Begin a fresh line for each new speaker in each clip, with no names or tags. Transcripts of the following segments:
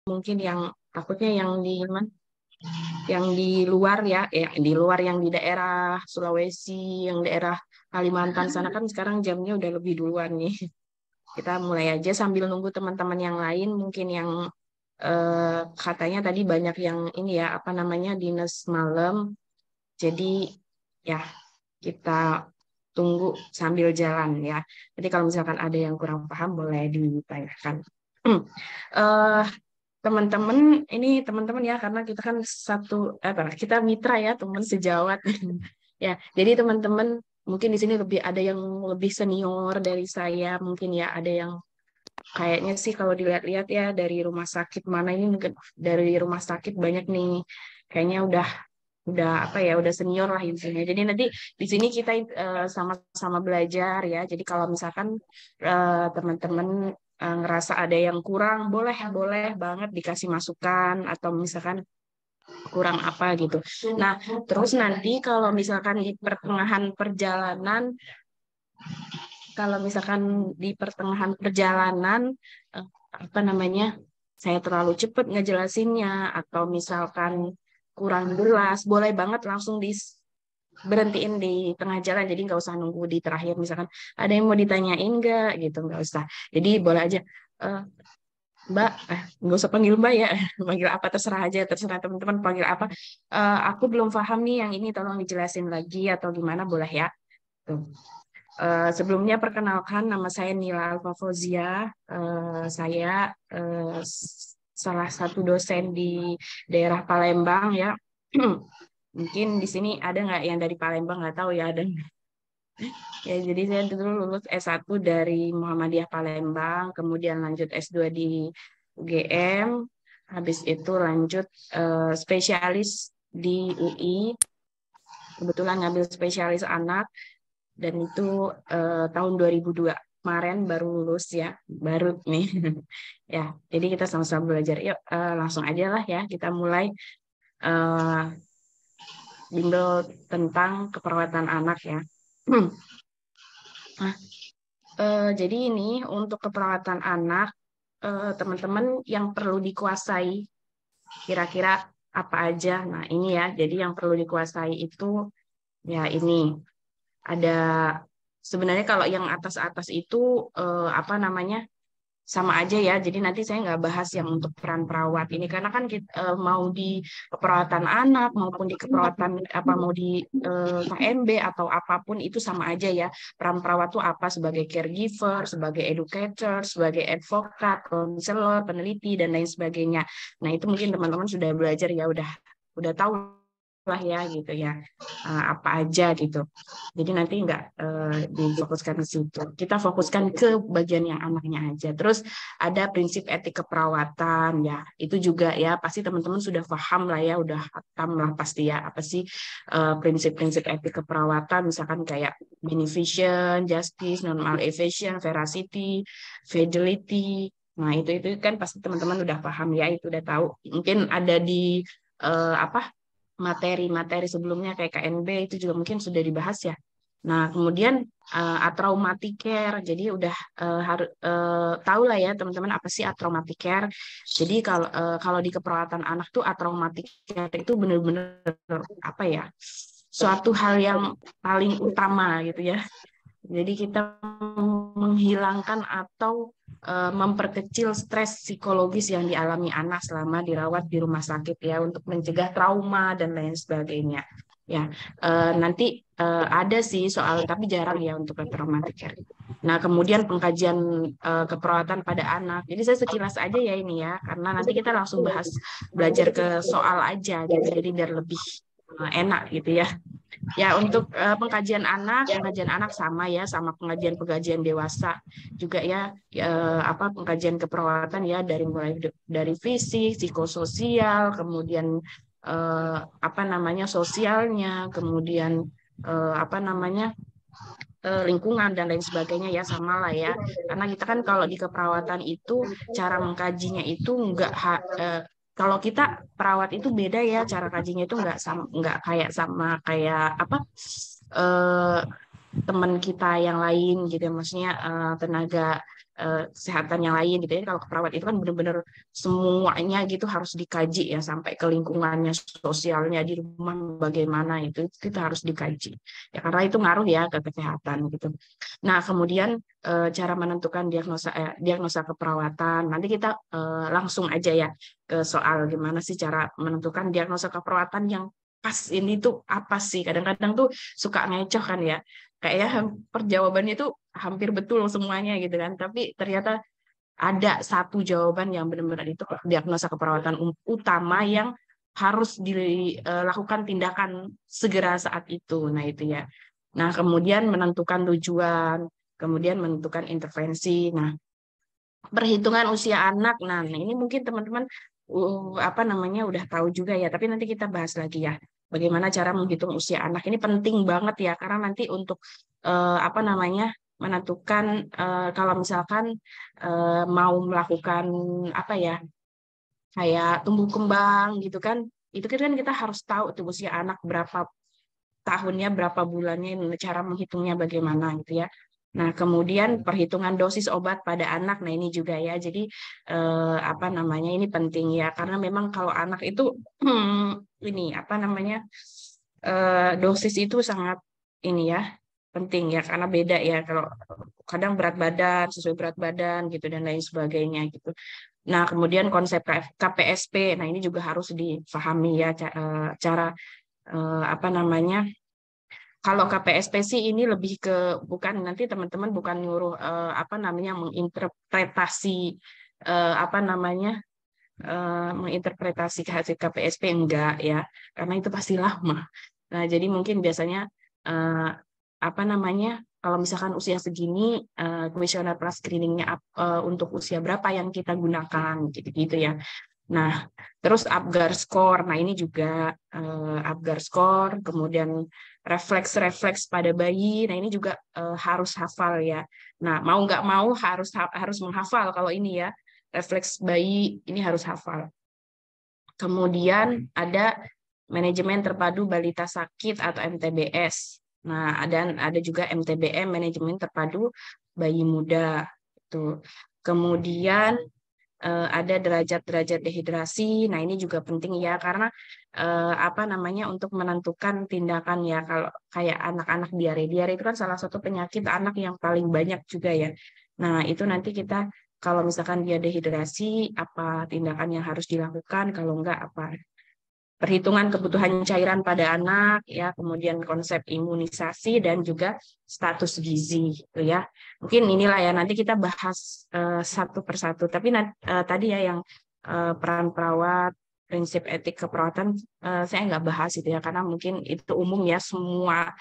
mungkin yang takutnya yang di luar ya, di luar yang di daerah Sulawesi, yang daerah Kalimantan sana kan sekarang jamnya udah lebih duluan nih. Kita mulai aja sambil nunggu teman-teman yang lain mungkin yang katanya tadi banyak yang ini ya apa namanya dinas malam. Jadi ya kita tunggu sambil jalan ya. Jadi kalau misalkan ada yang kurang paham boleh ditanyakan. Eh, Teman-teman ini teman-teman ya karena kita kan satu apa kita mitra ya teman sejawat. Ya, jadi teman-teman mungkin di sini lebih ada yang lebih senior dari saya, mungkin ya ada yang kayaknya sih kalau dilihat-lihat ya dari rumah sakit mana ini mungkin dari rumah sakit banyak nih kayaknya udah apa ya udah senior lah intinya. Jadi nanti di sini kita sama-sama belajar ya. Jadi kalau misalkan teman-teman ngerasa ada yang kurang, boleh boleh banget dikasih masukan atau misalkan kurang apa gitu. Nah, terus nanti kalau misalkan di pertengahan perjalanan, kalau misalkan di pertengahan perjalanan eh, apa namanya saya terlalu cepat ngejelasinnya atau misalkan kurang jelas, boleh banget langsung berhentiin di tengah jalan jadi nggak usah nunggu di terakhir misalkan ada yang mau ditanyain nggak gitu nggak usah jadi boleh aja "Eh, Mbak nggak usah panggil Mbak ya panggil apa terserah aja terserah teman-teman panggil apa. Aku belum paham nih yang ini tolong dijelasin lagi atau gimana boleh ya tuh. Sebelumnya perkenalkan nama saya Nila Alfa Fauzia. Saya salah satu dosen di daerah Palembang ya. Mungkin di sini ada nggak yang dari Palembang nggak tahu ya ada. Ya jadi saya dulu lulus S1 dari Muhammadiyah Palembang, kemudian lanjut S2 di UGM, habis itu lanjut spesialis di UI. Kebetulan ngambil spesialis anak dan itu tahun 2002 kemarin baru lulus ya baru nih ya jadi kita sama-sama belajar yuk langsung aja lah ya kita mulai eh, bimbel tentang keperawatan anak ya. Nah, jadi ini untuk keperawatan anak teman-teman yang perlu dikuasai kira-kira apa aja. Nah ini ya jadi yang perlu dikuasai itu ya ini ada sebenarnya kalau yang atas-atas itu apa namanya sama aja ya. Jadi nanti saya nggak bahas yang untuk peran perawat ini karena kan kita, mau di keperawatan anak maupun di keperawatan apa mau di KMB atau apapun itu sama aja ya. Peran perawat itu apa sebagai caregiver, sebagai educator, sebagai advokat, konselor, peneliti dan lain sebagainya. Nah, itu mungkin teman-teman sudah belajar ya udah tahu lah ya gitu ya apa aja gitu. Jadi nanti nggak difokuskan ke situ. Kita fokuskan ke bagian yang anaknya aja. Terus ada prinsip etik keperawatan ya. Itu juga ya pasti teman-teman sudah paham lah ya, udah hatam lah pasti ya. Apa sih prinsip-prinsip etik keperawatan misalkan kayak beneficence, justice, non-maleficence, veracity, fidelity. Nah, itu kan pasti teman-teman udah paham ya, itu udah tahu. Mungkin ada di apa materi-materi sebelumnya kayak KNB itu juga mungkin sudah dibahas ya. Nah, kemudian atraumatic care. Jadi udah harus tahu lah ya teman-teman apa sih atraumatic care. Jadi kalau di keperawatan anak tuh atraumatic care itu benar-benar apa ya? Suatu hal yang paling utama gitu ya. Jadi kita menghilangkan atau memperkecil stres psikologis yang dialami anak selama dirawat di rumah sakit ya untuk mencegah trauma dan lain sebagainya. Ya, nanti ada sih soal tapi jarang ya untuk traumatic care. Nah, kemudian pengkajian keperawatan pada anak. Jadi saya sekilas aja ya ini ya, karena nanti kita langsung bahas belajar ke soal aja gitu. Jadi biar lebih enak gitu ya. Ya, untuk pengkajian anak sama ya, sama pengkajian dewasa juga ya, apa pengkajian keperawatan ya dari mulai dari fisik, psikososial, kemudian apa namanya sosialnya, kemudian apa namanya lingkungan dan lain sebagainya ya sama lah ya. Karena kita kan kalau di keperawatan itu cara mengkajinya itu kalau kita perawat itu beda ya cara kajinya itu nggak kayak sama kayak apa eh, teman kita yang lain gitu ya. Maksudnya tenaga kesehatan yang lain gitu ya. Kalau keperawat itu kan benar-benar semuanya gitu harus dikaji ya, sampai ke lingkungannya, sosialnya di rumah bagaimana, itu kita harus dikaji ya, karena itu ngaruh ya ke kesehatan gitu. Nah, kemudian cara menentukan diagnosa keperawatan, nanti kita langsung aja ya ke soal gimana sih cara menentukan diagnosa keperawatan yang pas ini tuh apa sih. Kadang-kadang tuh suka ngecoh kan ya, kayaknya perjawabannya itu hampir betul semuanya gitu kan, tapi ternyata ada satu jawaban yang benar-benar itu diagnosa keperawatan utama yang harus dilakukan tindakan segera saat itu. Nah, itu ya. Nah, kemudian menentukan tujuan, kemudian menentukan intervensi. Nah, perhitungan usia anak. Nah, ini mungkin teman-teman apa namanya udah tahu juga ya, tapi nanti kita bahas lagi ya. Bagaimana cara menghitung usia anak. Ini penting banget ya, karena nanti untuk apa namanya menentukan kalau misalkan mau melakukan apa ya, kayak tumbuh kembang gitu kan. Itu kan kita harus tahu tuh usia anak berapa tahunnya, berapa bulannya, cara menghitungnya bagaimana gitu ya. Nah, kemudian perhitungan dosis obat pada anak. Nah, ini juga ya. Jadi apa namanya ini penting ya, karena memang kalau anak itu ini apa namanya dosis itu sangat ini ya penting ya, karena beda ya kalau kadang berat badan sesuai berat badan gitu dan lain sebagainya gitu. Nah, kemudian konsep KPSP. Nah, ini juga harus difahami ya cara apa namanya. Kalau KPSP sih ini lebih ke bukan nanti teman-teman bukan nyuruh apa namanya menginterpretasi apa namanya menginterpretasi hasil KPSP, enggak ya, karena itu pasti lama. Nah, jadi mungkin biasanya eh, apa namanya kalau misalkan usia segini kuesioner plus screeningnya untuk usia berapa yang kita gunakan gitu-gitu ya. Nah, terus Apgar score. Nah, ini juga Apgar score, kemudian refleks-refleks pada bayi. Nah, ini juga harus hafal ya. Nah, mau nggak mau harus menghafal kalau ini ya. Refleks bayi ini harus hafal. Kemudian ada manajemen terpadu balita sakit atau MTBS. Nah, ada juga MTBM, manajemen terpadu bayi muda. Itu. Kemudian ada derajat-derajat dehidrasi. Nah, ini juga penting ya, karena apa namanya untuk menentukan tindakan ya. Kalau kayak anak-anak diare, diare itu kan salah satu penyakit anak yang paling banyak juga ya. Nah, itu nanti kita kalau misalkan dia dehidrasi, apa tindakan yang harus dilakukan? Kalau enggak, apa? Perhitungan kebutuhan cairan pada anak, ya, kemudian konsep imunisasi dan juga status gizi, gitu ya. Mungkin inilah ya nanti kita bahas satu persatu. Tapi tadi ya yang peran perawat, prinsip etik keperawatan saya nggak bahas itu ya, karena mungkin itu umum ya, semua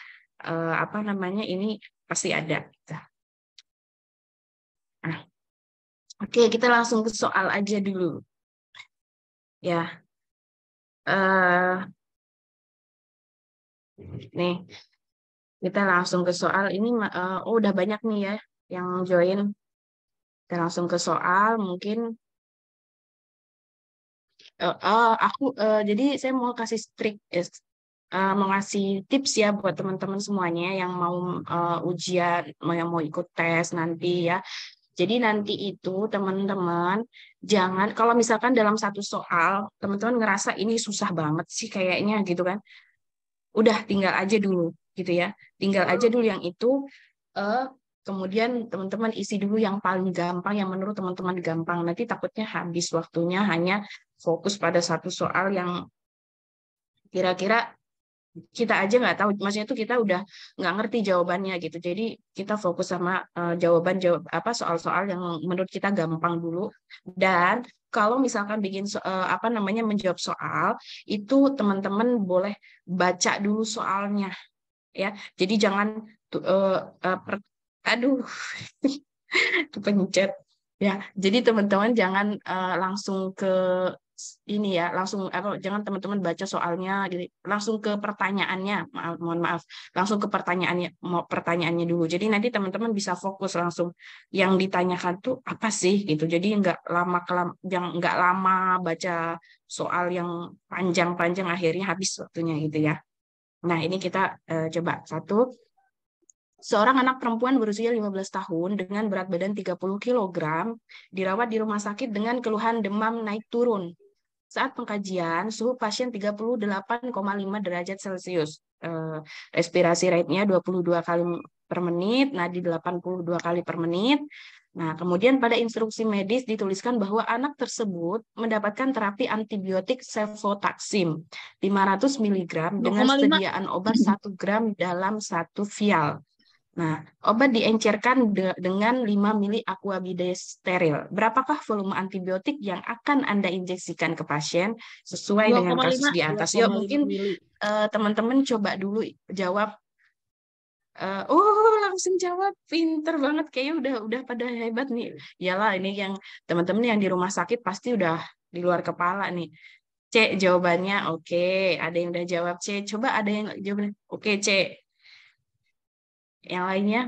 apa namanya ini pasti ada. Nah, oke, kita langsung ke soal aja dulu. Ya, nih kita langsung ke soal ini. Oh, udah banyak nih ya yang join. Kita langsung ke soal. Mungkin aku jadi saya mau kasih mau ngasih tips ya buat teman-teman semuanya yang mau ujian, yang mau ikut tes nanti ya. Jadi nanti itu teman-teman jangan kalau misalkan dalam satu soal teman-teman ngerasa ini susah banget sih kayaknya gitu kan. Udah tinggal aja dulu gitu ya. Tinggal aja dulu yang itu eh kemudian teman-teman isi dulu yang paling gampang, yang menurut teman-teman gampang. Nanti takutnya habis waktunya hanya fokus pada satu soal yang kira-kira kita aja nggak tahu, maksudnya itu kita udah nggak ngerti jawabannya gitu. Jadi kita fokus sama jawab apa soal-soal yang menurut kita gampang dulu. Dan kalau misalkan bikin apa namanya menjawab soal itu teman-teman boleh baca dulu soalnya ya. Jadi jangan aduh kepencet ya. Jadi teman-teman jangan langsung ke ini ya, langsung apa jangan teman-teman baca soalnya gitu. Langsung ke pertanyaannya. Mohon maaf. Langsung ke pertanyaannya dulu. Jadi nanti teman-teman bisa fokus langsung yang ditanyakan tuh apa sih gitu. Jadi nggak lama baca soal yang panjang-panjang akhirnya habis waktunya gitu ya. Nah, ini kita coba satu. Seorang anak perempuan berusia 15 tahun dengan berat badan 30 kg dirawat di rumah sakit dengan keluhan demam naik turun. Saat pengkajian, suhu pasien 38,5 derajat Celcius. Respirasi rate-nya 22 kali per menit, nadi 82 kali per menit. Nah, kemudian pada instruksi medis dituliskan bahwa anak tersebut mendapatkan terapi antibiotik cefotaxim 500 mg dengan
2,5.
sediaan obat 1 gram dalam 1 vial. Nah, obat diencerkan dengan 5 mili aquabides steril. Berapakah volume antibiotik yang akan Anda injeksikan ke pasien sesuai dengan kasus di atas? Yuk, mungkin
mili.
teman-teman coba dulu jawab. Oh, langsung jawab. Pinter banget. Kayaknya udah pada hebat nih. Iyalah, ini yang teman-teman yang di rumah sakit pasti udah di luar kepala nih. C, jawabannya oke. Ada yang udah jawab C. Coba ada yang jawab oke, C. Yang lainnya?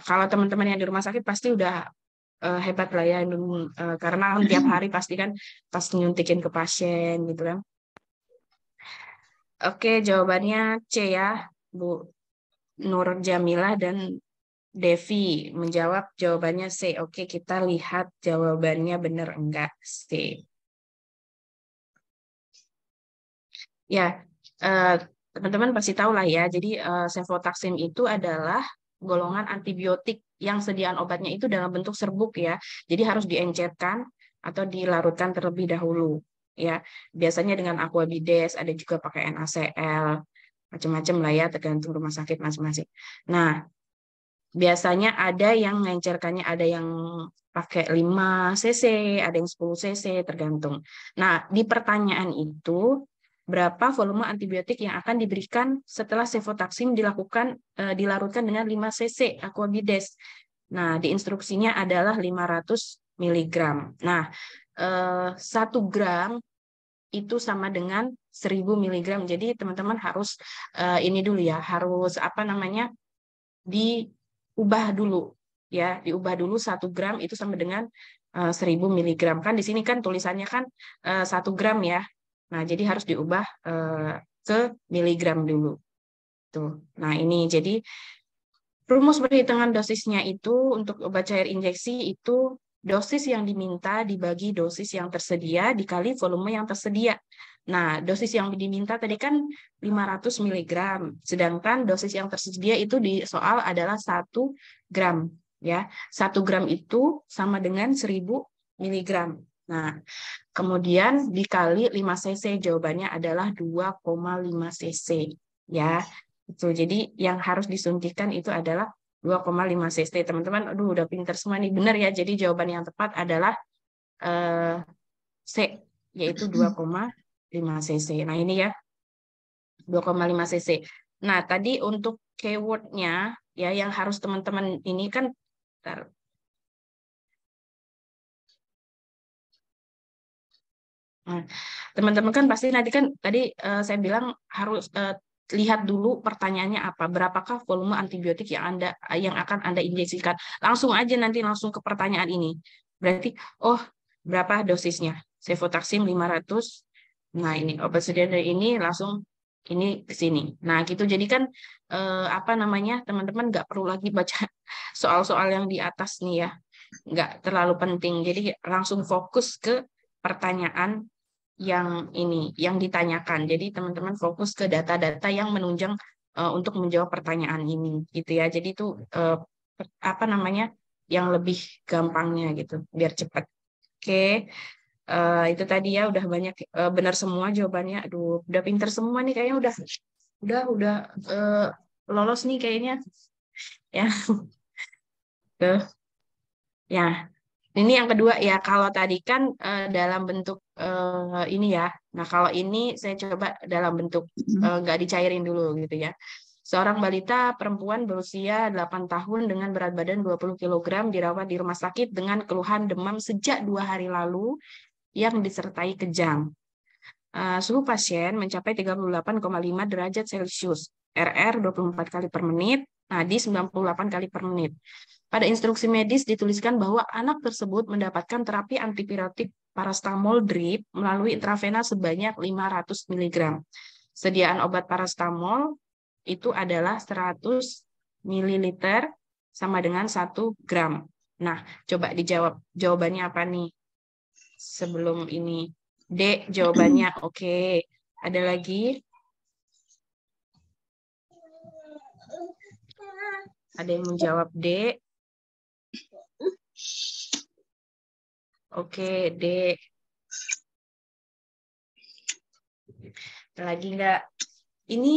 Kalau teman-teman yang di rumah sakit pasti udah hebat lah ya, karena tiap hari pasti kan pas nyuntikin ke pasien gitu kan. Oke, jawabannya C ya, Bu Nur Jamilah dan Devi menjawab jawabannya C. Oke, kita lihat jawabannya benar enggak C. Ya, teman-teman pasti tahu lah ya. Jadi cefotaxim itu adalah golongan antibiotik yang sediaan obatnya itu dalam bentuk serbuk ya. Jadi harus diencerkan atau dilarutkan terlebih dahulu ya. Biasanya dengan aquabides, ada juga pakai NaCl, macam-macam lah ya, tergantung rumah sakit masing-masing. Nah, biasanya ada yang mengencerkannya, ada yang pakai 5 cc, ada yang 10 cc, tergantung. Nah, di pertanyaan itu, berapa volume antibiotik yang akan diberikan setelah cefotaxim dilarutkan dengan 5 cc aquabides. Nah, di instruksinya adalah 500 mg. Nah, 1 gram itu sama dengan 1000 mg. Jadi teman-teman harus ini dulu ya, harus apa namanya, diubah dulu ya, diubah dulu 1 gram itu sama dengan 1000 mg. Kan di sini kan tulisannya kan 1 gram ya. Nah, jadi harus diubah ke miligram dulu. Tuh. Nah, ini jadi rumus perhitungan dosisnya itu untuk obat cair injeksi itu dosis yang diminta dibagi dosis yang tersedia dikali volume yang tersedia. Nah, dosis yang diminta tadi kan 500 mg, sedangkan dosis yang tersedia itu di soal adalah 1 gram. Ya, 1 gram itu sama dengan 1000 mg. Nah, kemudian dikali 5 cc, jawabannya adalah 2,5 cc. Ya, itu. Jadi yang harus disuntikan itu adalah 2,5 cc. Teman-teman, aduh udah pinter semua nih. Benar ya, jadi jawaban yang tepat adalah C, yaitu 2,5 cc. Nah ini ya, 2,5 cc. Nah tadi untuk keywordnya ya yang harus teman-teman ini kan, teman-teman kan pasti nanti kan tadi saya bilang harus lihat dulu pertanyaannya apa, berapakah volume antibiotik yang akan Anda injeksikan. Langsung aja nanti langsung ke pertanyaan ini. Berarti oh berapa dosisnya? Cefotaxim 500. Nah, ini obat sediaan ini langsung ini ke sini. Nah, gitu. Jadi kan apa namanya? Teman-teman nggak perlu lagi baca soal-soal yang di atas nih ya. Nggak terlalu penting. Jadi langsung fokus ke pertanyaan yang ini, yang ditanyakan. Jadi teman-teman fokus ke data-data yang menunjang untuk menjawab pertanyaan ini, gitu ya. Jadi itu apa namanya, yang lebih gampangnya gitu, biar cepat. Oke, itu tadi ya udah banyak benar semua jawabannya. Aduh, udah pinter semua nih kayaknya udah lolos nih kayaknya ya. Tuh, ya. Ini yang kedua ya, kalau tadi kan dalam bentuk ini ya. Nah, kalau ini saya coba dalam bentuk nggak dicairin dulu gitu ya. Seorang balita perempuan berusia 8 tahun dengan berat badan 20 kg dirawat di rumah sakit dengan keluhan demam sejak 2 hari lalu yang disertai kejang. Suhu pasien mencapai 38,5 derajat Celcius, RR 24 kali per menit, nadi 98 kali per menit. Pada instruksi medis dituliskan bahwa anak tersebut mendapatkan terapi antibiotik parastamol drip melalui intravena sebanyak 500 mg. Sediaan obat parastamol itu adalah 100 mililiter sama dengan 1 gram. Nah, coba dijawab. Jawabannya apa nih? Sebelum ini. D, jawabannya oke. Ada lagi? Ada yang menjawab D? Oke, D. Ada lagi nggak? Ini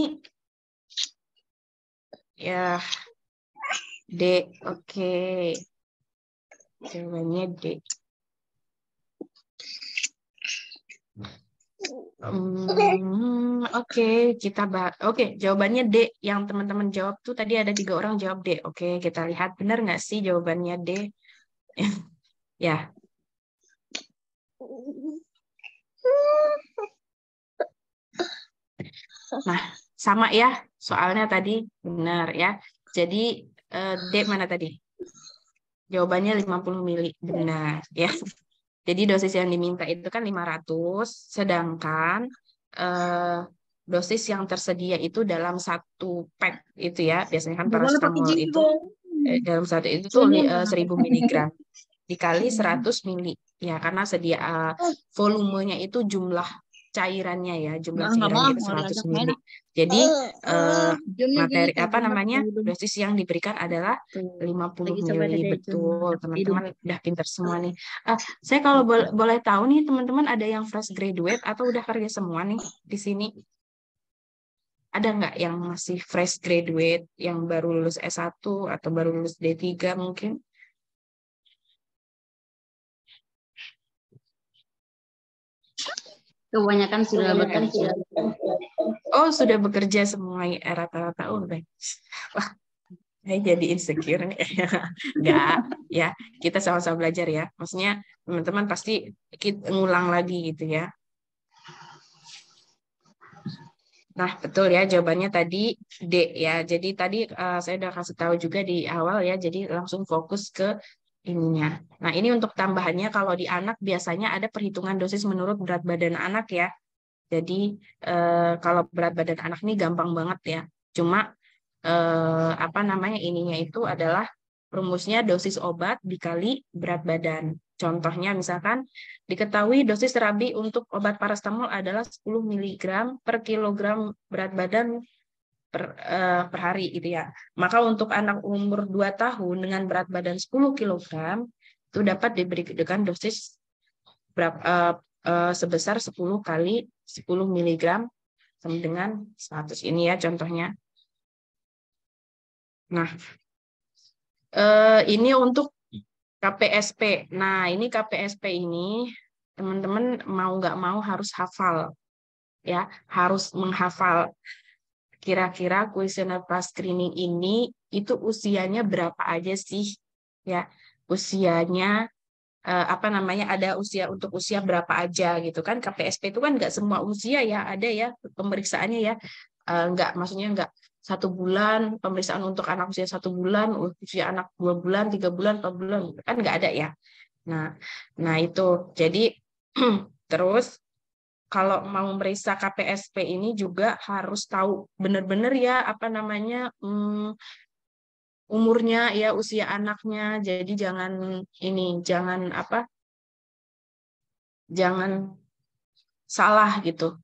ya D. Oke. Jawabannya D. Oke, kita bahas. Oke, jawabannya D. Yang teman-teman jawab tuh tadi ada 3 orang jawab D. Oke, kita lihat benar nggak sih jawabannya D? Ya. Nah, sama ya. Soalnya tadi benar ya. Jadi D mana tadi? Jawabannya 50 mili. Benar ya. Jadi dosis yang diminta itu kan 500, sedangkan eh, dosis yang tersedia itu dalam satu pack itu ya, biasanya kan
Gimana pakai
paracetamol itu
jingkong?
dalam satu itu tuh
Soalnya nggak
1000 miligram dikali 100 mili ya, karena sedia volumenya itu jumlah cairannya ya, jumlah
nggak
cairannya
mau
itu 100
ngajak
mili.
merah.
Jadi
Jam lagi
materi apa
tabungan
namanya
pakai hidung.
dosis yang diberikan adalah
Tuh,
50
lagi coba
mili.
dede
Betul,
pakai hidung.
teman-teman udah pintar semua nih. Saya kalau boleh tahu nih teman-teman, ada yang fresh graduate atau udah kerja semua nih di sini? Ada nggak yang masih fresh graduate, yang baru lulus S1 atau baru lulus D3 mungkin?
Kebanyakan sudah bekerja.
Oh, sudah bekerja semua ya, rata-rata. Oh, baik. Wah, saya jadi insecure nih. Nggak, ya. Kita sama-sama belajar ya. Maksudnya teman-teman pasti kita ngulang lagi gitu ya. Nah, betul ya, jawabannya tadi D ya. Jadi tadi saya udah kasih tahu juga di awal ya, jadi langsung fokus ke ininya. Nah, ini untuk tambahannya, kalau di anak biasanya ada perhitungan dosis menurut berat badan anak ya. Jadi kalau berat badan anak ini gampang banget ya. Cuma apa namanya, ininya itu adalah rumusnya dosis obat dikali berat badan. Contohnya misalkan diketahui dosis terapi untuk obat parastamol adalah 10 miligram per kilogram berat badan per hari gitu ya. Maka untuk anak umur 2 tahun dengan berat badan 10 kilogram itu dapat diberikan dosis sebesar 10 kali 10 miligram sama dengan 100 ini ya contohnya. Nah, ini untuk KPSP. Nah, ini KPSP ini teman-teman mau nggak mau harus hafal ya, harus menghafal kira-kira kuesioner screening ini itu usianya berapa aja sih ya, usianya apa namanya, ada usia untuk usia berapa aja gitu kan. KPSP itu kan nggak semua usia ya, ada ya pemeriksaannya ya. Nggak, maksudnya nggak 1 bulan pemeriksaan untuk anak usia 1 bulan, usia anak 2 bulan, 3 bulan, 4 bulan kan nggak ada ya. Nah, nah itu jadi terus kalau mau memeriksa KPSP ini juga harus tahu benar-benar ya apa namanya, umurnya ya, usia anaknya. Jadi jangan ini, jangan apa, jangan salah gitu.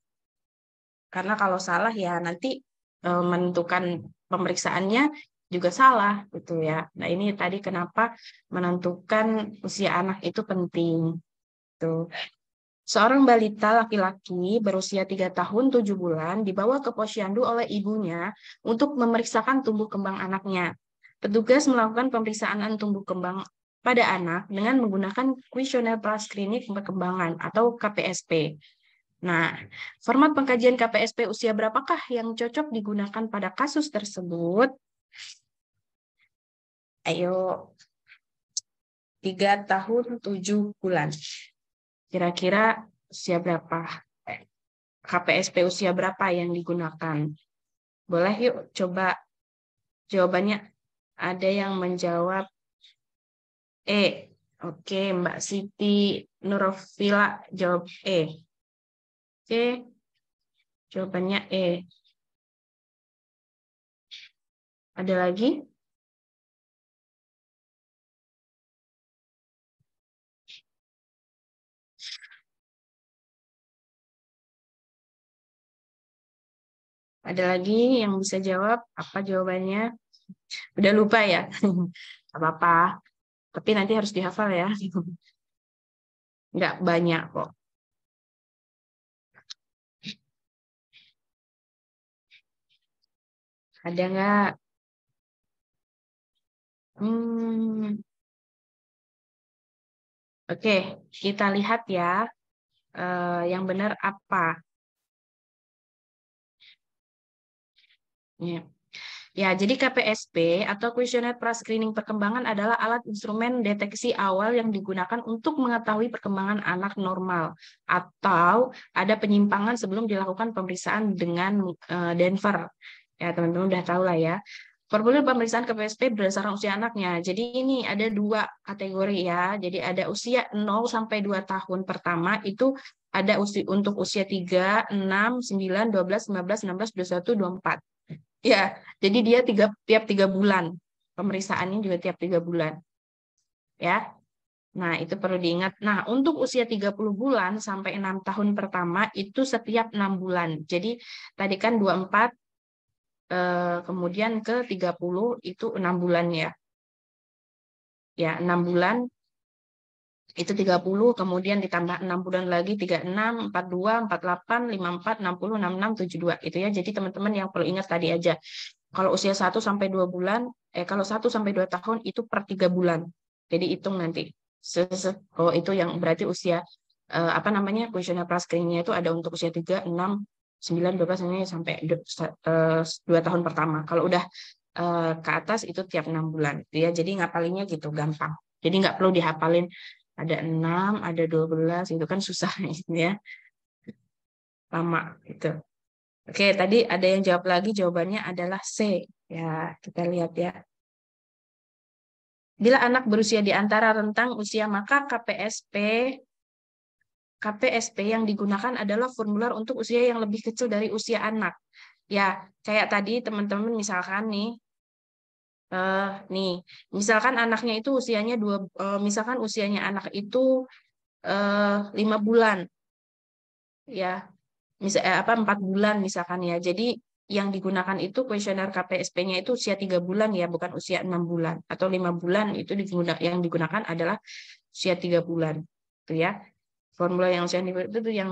Karena kalau salah ya nanti menentukan pemeriksaannya juga salah gitu ya. Nah, ini tadi kenapa menentukan usia anak itu penting. Tuh. Seorang balita laki-laki berusia 3 tahun 7 bulan dibawa ke posyandu oleh ibunya untuk memeriksakan tumbuh kembang anaknya. Petugas melakukan pemeriksaan tumbuh kembang pada anak dengan menggunakan kuesioner prasklinik perkembangan atau KPSP. Nah, format pengkajian KPSP usia berapakah yang cocok digunakan pada kasus tersebut? Ayo, 3 tahun 7 bulan. Kira-kira usia berapa? KPSP usia berapa yang digunakan? Boleh yuk coba jawabannya. Ada yang menjawab E. Oke, Mbak Siti Nurofila jawab E. Oke, jawabannya E. Ada lagi? Ada lagi yang bisa jawab? Apa jawabannya? Udah lupa ya? Gak apa-apa. Tapi nanti harus dihafal ya. Nggak banyak kok. Ada nggak? Oke, kita lihat ya. Yang benar apa? Ya. Ya, jadi KPSP atau Questionnaire Pra-Screening Perkembangan adalah alat instrumen deteksi awal yang digunakan untuk mengetahui perkembangan anak normal atau ada penyimpangan sebelum dilakukan pemeriksaan dengan Denver. Ya, teman-teman udah tahu lah ya. Formulir pemeriksaan KPSP berdasarkan usia anaknya. Jadi ini ada 2 kategori ya. Jadi ada usia 0 sampai 2 tahun pertama itu ada untuk usia 3, 6, 9, 12, 15, 16, 21, 24. Ya, jadi dia tiap 3 bulan. Pemeriksaannya juga tiap 3 bulan. Ya. Nah, itu perlu diingat. Nah, untuk usia 30 bulan sampai 6 tahun pertama itu setiap 6 bulan. Jadi tadi kan 24 kemudian ke 30 itu 6 bulan ya. Ya, 6 bulan itu 30, kemudian ditambah 6 bulan lagi 36, 42, 48, 54, 60, 66, 72. Itu ya. Jadi teman-teman yang perlu ingat tadi aja. Kalau usia 1 sampai 2 bulan, kalau 1 sampai 2 tahun itu per 3 bulan. Jadi hitung nanti. Oh, itu yang berarti usia apa namanya? Kuesioner pra-screeningnya itu ada untuk usia 3, 6, 9, 12 ini sampai 2 tahun pertama. Kalau udah ke atas itu tiap 6 bulan. Ya, jadi ngapalinnya gitu gampang. Jadi nggak perlu dihafalin ada 6, ada 12, itu kan susah ya. Lama gitu. Oke, tadi ada yang jawab lagi, jawabannya adalah C. Ya, kita lihat ya. Bila anak berusia di antara rentang usia, maka KPSP yang digunakan adalah formular untuk usia yang lebih kecil dari usia anak. Ya, kayak tadi teman-teman misalkan nih, misalkan anaknya itu usianya misalkan usianya anak itu 5 bulan, ya, 4 bulan misalkan ya. Jadi yang digunakan itu kuesioner KPSP-nya itu usia 3 bulan ya, bukan usia 6 bulan. Atau 5 bulan itu yang digunakan adalah usia 3 bulan. Itu ya. Formula yang usia itu yang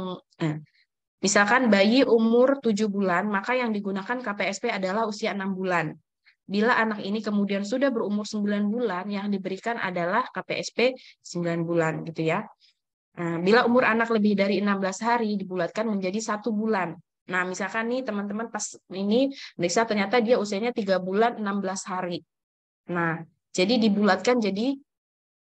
misalkan bayi umur 7 bulan, maka yang digunakan KPSP adalah usia 6 bulan. Bila anak ini kemudian sudah berumur 9 bulan, yang diberikan adalah KPSP 9 bulan gitu ya. Bila umur anak lebih dari 16 hari dibulatkan menjadi 1 bulan. Nah, misalkan nih teman-teman pas ini meriksa ternyata dia usianya 3 bulan 16 hari. Nah, jadi dibulatkan jadi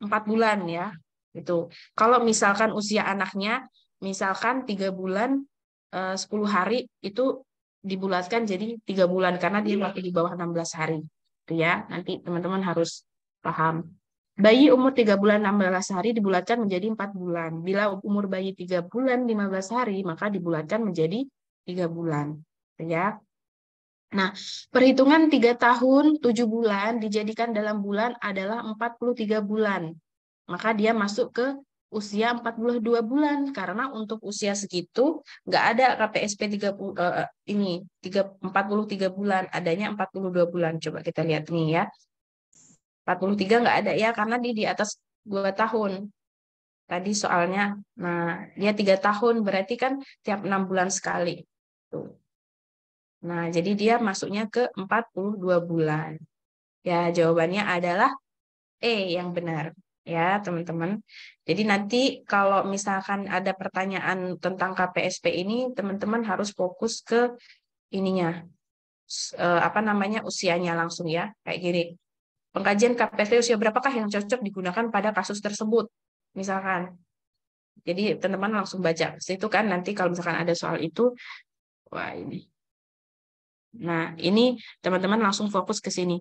4 bulan ya. Itu. Kalau misalkan usia anaknya misalkan 3 bulan 10 hari itu dibulatkan jadi 3 bulan karena dia masih di bawah 16 hari. Itu ya. Nanti teman-teman harus paham. Bayi umur 3 bulan 16 hari dibulatkan menjadi 4 bulan. Bila umur bayi 3 bulan 15 hari, maka dibulatkan menjadi 3 bulan. Ya. Nah, perhitungan 3 tahun 7 bulan dijadikan dalam bulan adalah 43 bulan. Maka dia masuk ke usia 42 bulan. Karena untuk usia segitu, nggak ada KPSP 43 bulan. Adanya 42 bulan. Coba kita lihat nih ya. 43 nggak ada ya karena dia di atas 2 tahun. Tadi soalnya, nah dia 3 tahun berarti kan tiap 6 bulan sekali. Tuh. Nah, jadi dia masuknya ke 42 bulan. Ya, jawabannya adalah E yang benar. Ya, teman-teman. Jadi nanti kalau misalkan ada pertanyaan tentang KPSP ini, teman-teman harus fokus ke ininya. Apa namanya usianya langsung ya. Kayak gini. Pengkajian KPSP usia berapakah yang cocok digunakan pada kasus tersebut? Misalkan. Jadi teman-teman langsung baca. Itu kan nanti kalau misalkan ada soal itu, wah ini. Nah, ini teman-teman langsung fokus ke sini.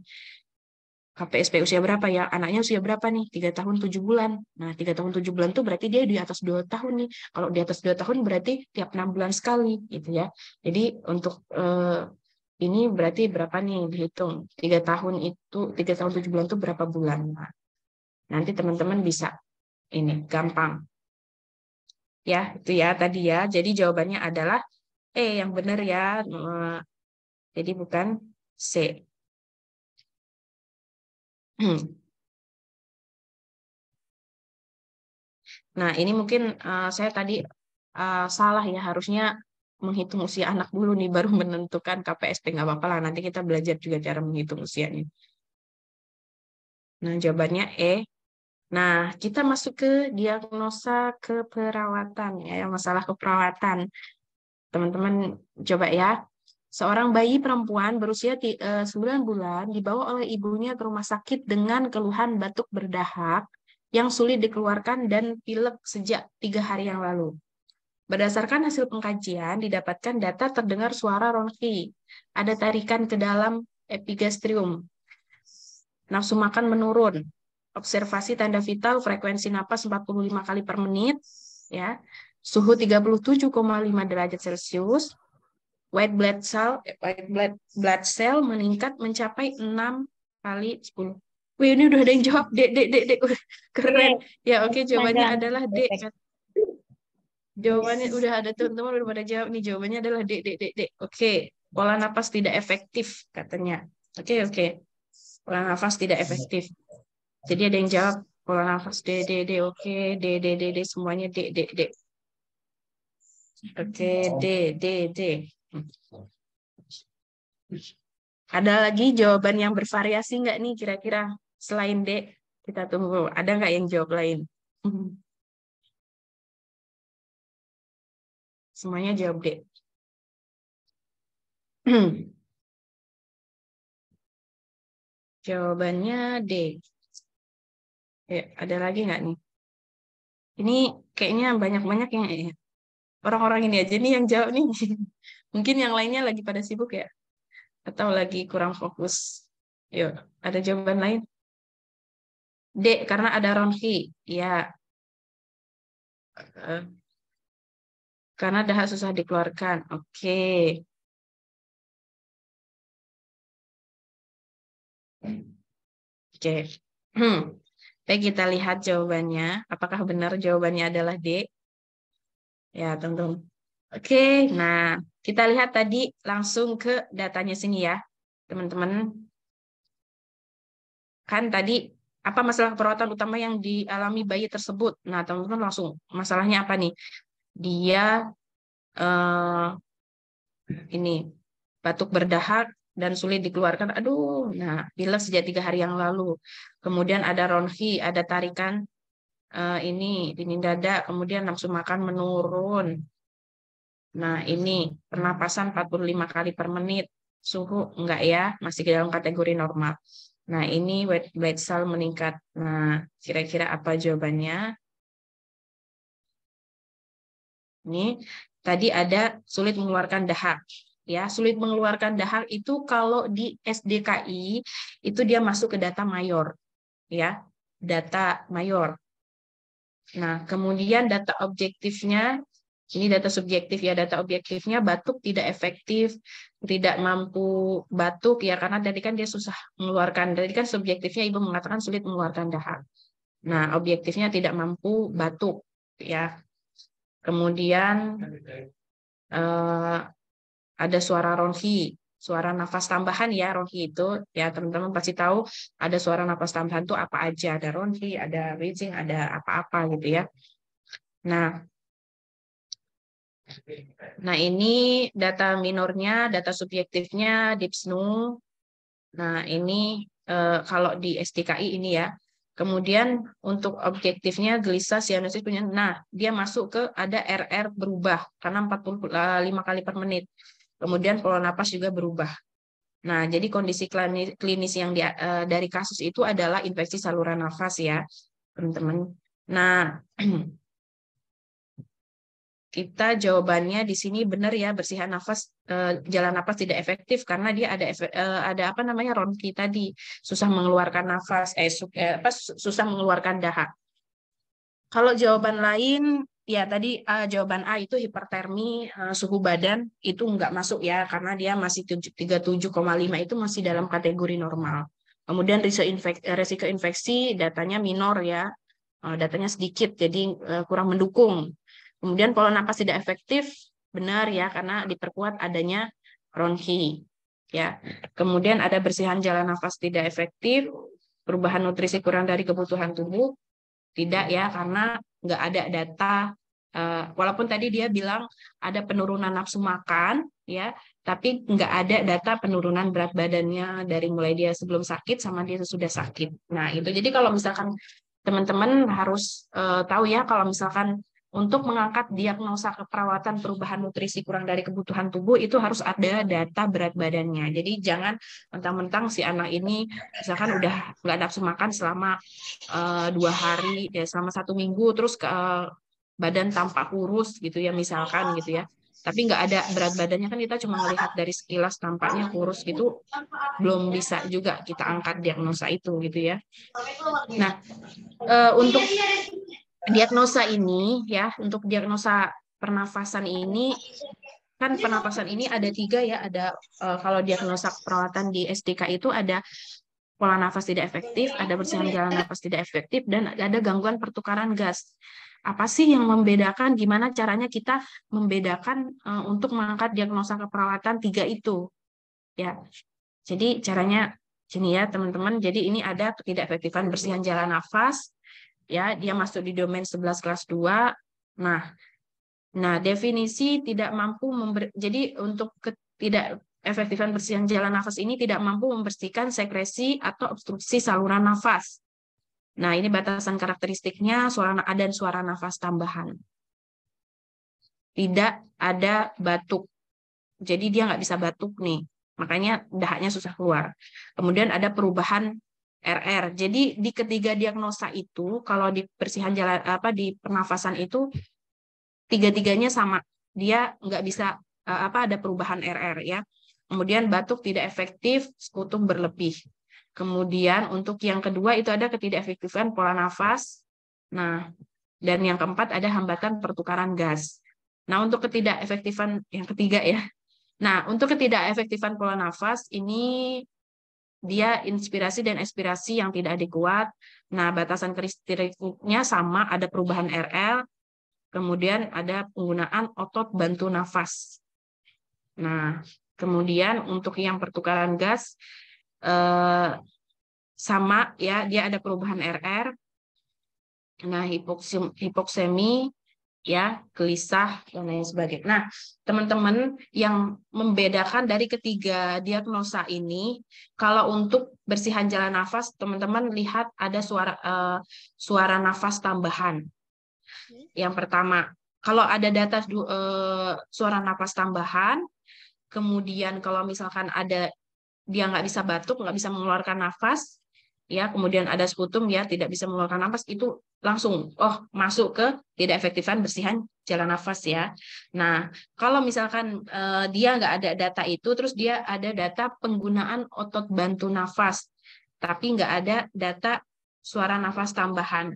KPSP usia berapa ya? Anaknya usia berapa nih? 3 tahun 7 bulan. Nah, 3 tahun 7 bulan tuh berarti dia di atas 2 tahun nih. Kalau di atas 2 tahun berarti tiap 6 bulan sekali gitu ya. Jadi untuk ini berarti berapa nih dihitung? 3 tahun 7 bulan itu berapa bulan? Nah, nanti teman-teman bisa ini gampang. Ya, itu ya tadi ya. Jadi jawabannya adalah yang benar ya. Jadi bukan C. Nah, ini mungkin saya tadi salah ya. Harusnya menghitung usia anak dulu nih, baru menentukan KPSP. Nggak apa-apa lah, nanti kita belajar juga cara menghitung usianya. Nah, jawabannya E. Nah, kita masuk ke diagnosa keperawatan ya, masalah keperawatan. Teman-teman coba ya. Seorang bayi perempuan berusia 9 bulan dibawa oleh ibunya ke rumah sakit dengan keluhan batuk berdahak yang sulit dikeluarkan dan pilek sejak 3 hari yang lalu. Berdasarkan hasil pengkajian, didapatkan data terdengar suara ronki, ada tarikan ke dalam epigastrium, nafsu makan menurun, observasi tanda vital, frekuensi napas 45 kali per menit, ya, suhu 37,5 derajat Celcius, white blood cell meningkat mencapai 6 kali 10. Wih, ini udah ada yang jawab, Dek. Keren. Ya, oke, jawabannya adalah D. Jawabannya udah ada, teman-teman udah pada jawab nih. Jawabannya adalah D. Oke, pola napas tidak efektif katanya. Oke. Pola nafas tidak efektif. Jadi ada yang jawab pola nafas D. Oke, D. Semuanya D. Oke, D. Ada lagi jawaban yang bervariasi nggak nih kira-kira selain D? Kita tunggu. Ada nggak yang jawab lain? Semuanya jawab D. Jawabannya D. Ya, ada lagi nggak nih? Ini kayaknya banyak-banyak yang orang-orang ini aja nih yang jawab nih. Mungkin yang lainnya lagi pada sibuk ya? Atau lagi kurang fokus? Yuk, ada jawaban lain? D, karena ada ronki. Ya, karena dahak susah dikeluarkan. Oke. Oke. Baik, kita lihat jawabannya. Apakah benar jawabannya adalah D? Ya, tentu. Oke, nah kita lihat tadi langsung ke datanya sini ya, teman-teman. Kan tadi apa masalah perawatan utama yang dialami bayi tersebut? Nah, teman-teman langsung masalahnya apa nih? Dia ini batuk berdahak dan sulit dikeluarkan. Aduh, nah pilek sejak 3 hari yang lalu. Kemudian ada ronki, ada tarikan ini dinding dada, kemudian nafsu makan menurun. Nah, ini pernapasan 45 kali per menit. Suhu enggak ya, masih dalam kategori normal. Nah, ini white blood cell meningkat. Nah, kira-kira apa jawabannya? Ini tadi ada sulit mengeluarkan dahak. Ya, sulit mengeluarkan dahak itu kalau di SDKI itu dia masuk ke data mayor, ya, data mayor. Nah, kemudian data objektifnya, ini data subjektif ya, data objektifnya batuk tidak efektif, tidak mampu batuk ya, karena tadi kan dia susah mengeluarkan, tadi kan subjektifnya ibu mengatakan sulit mengeluarkan dahak. Nah, objektifnya tidak mampu batuk ya. Kemudian ada suara ronki, suara nafas tambahan ya, ronki itu ya teman-teman pasti tahu ada suara nafas tambahan itu apa aja, ada ronki, ada wheezing, ada apa-apa gitu ya. Nah, ini data minornya, data subjektifnya DIPSNU. Nah, ini kalau di STKI ini ya. Kemudian untuk objektifnya gelisa sianosis punya. Nah, dia masuk ke ada RR berubah karena 45 kali per menit. Kemudian pola napas juga berubah. Nah, jadi kondisi klinis yang dari kasus itu adalah infeksi saluran nafas ya, teman-teman. Nah, kita jawabannya di sini benar ya, bersihan nafas, jalan nafas tidak efektif karena dia ada apa namanya ronki tadi, susah mengeluarkan nafas, susah mengeluarkan dahak. Kalau jawaban lain ya tadi jawaban A itu hipertermi suhu badan itu nggak masuk ya karena dia masih 37,5 itu masih dalam kategori normal. Kemudian risiko infeksi datanya minor ya, datanya sedikit jadi kurang mendukung. Kemudian pola napas tidak efektif benar ya karena diperkuat adanya bronki ya. Kemudian ada bersihan jalan nafas tidak efektif, perubahan nutrisi kurang dari kebutuhan tubuh tidak ya karena nggak ada data. Walaupun tadi dia bilang ada penurunan nafsu makan, ya, tapi nggak ada data penurunan berat badannya dari mulai dia sebelum sakit sama dia sesudah sakit. Nah, itu jadi kalau misalkan teman-teman harus tahu ya kalau misalkan untuk mengangkat diagnosa keperawatan perubahan nutrisi kurang dari kebutuhan tubuh itu harus ada data berat badannya. Jadi jangan mentang-mentang si anak ini misalkan udah nggak nafsu makan selama 2 hari, ya selama 1 minggu, terus badan tampak kurus gitu ya misalkan gitu ya. Tapi nggak ada berat badannya kan kita cuma melihat dari sekilas tampaknya kurus gitu, belum bisa juga kita angkat diagnosa itu gitu ya. Nah, untuk diagnosa ini ya, untuk diagnosa pernafasan ini kan pernapasan ini ada 3 ya, ada kalau diagnosa perawatan di SDK itu ada pola nafas tidak efektif, ada bersihan jalan nafas tidak efektif, dan ada gangguan pertukaran gas. Apa sih yang membedakan? Gimana caranya kita membedakan untuk mengangkat diagnosa keperawatan 3 itu? Ya, jadi caranya sini ya teman-teman. Jadi ini ada ketidakefektifan bersihan jalan nafas, ya dia masuk di domain 11 kelas 2. Nah, definisi tidak mampu jadi untuk efektifan bersihan jalan nafas ini tidak mampu membersihkan sekresi atau obstruksi saluran nafas. Nah, ini batasan karakteristiknya suara A dan suara nafas tambahan. Tidak ada batuk. Jadi dia nggak bisa batuk nih. Makanya dahaknya susah keluar. Kemudian ada perubahan RR. Jadi di ketiga diagnosa itu, kalau di bersihan jalan di pernafasan itu tiga-tiganya sama. Dia nggak bisa ada perubahan RR ya. Kemudian batuk tidak efektif, sekutum berlebih. Kemudian untuk yang kedua itu ada ketidakefektifan pola nafas. Nah, dan yang keempat ada hambatan pertukaran gas. Nah, untuk ketidakefektifan yang ketiga ya. Nah, untuk ketidakefektifan pola nafas ini dia inspirasi dan ekspirasi yang tidak adekuat. Nah, batasan karakteristiknya sama, ada perubahan RL, kemudian ada penggunaan otot bantu nafas. Nah, kemudian untuk yang pertukaran gas sama ya, dia ada perubahan RR. Nah, hipoksemi ya, gelisah dan lain sebagainya. Nah, teman-teman yang membedakan dari ketiga diagnosa ini, kalau untuk bersihan jalan nafas, teman-teman lihat ada suara nafas tambahan. Yang pertama, kalau ada data suara nafas tambahan, kemudian kalau misalkan ada dia nggak bisa batuk, nggak bisa mengeluarkan nafas, ya, kemudian ada sputum, ya, tidak bisa mengeluarkan nafas, itu langsung, masuk ke tidak efektifan bersihan jalan nafas ya. Nah, kalau misalkan dia nggak ada data itu, terus dia ada data penggunaan otot bantu nafas, tapi nggak ada data suara nafas tambahan,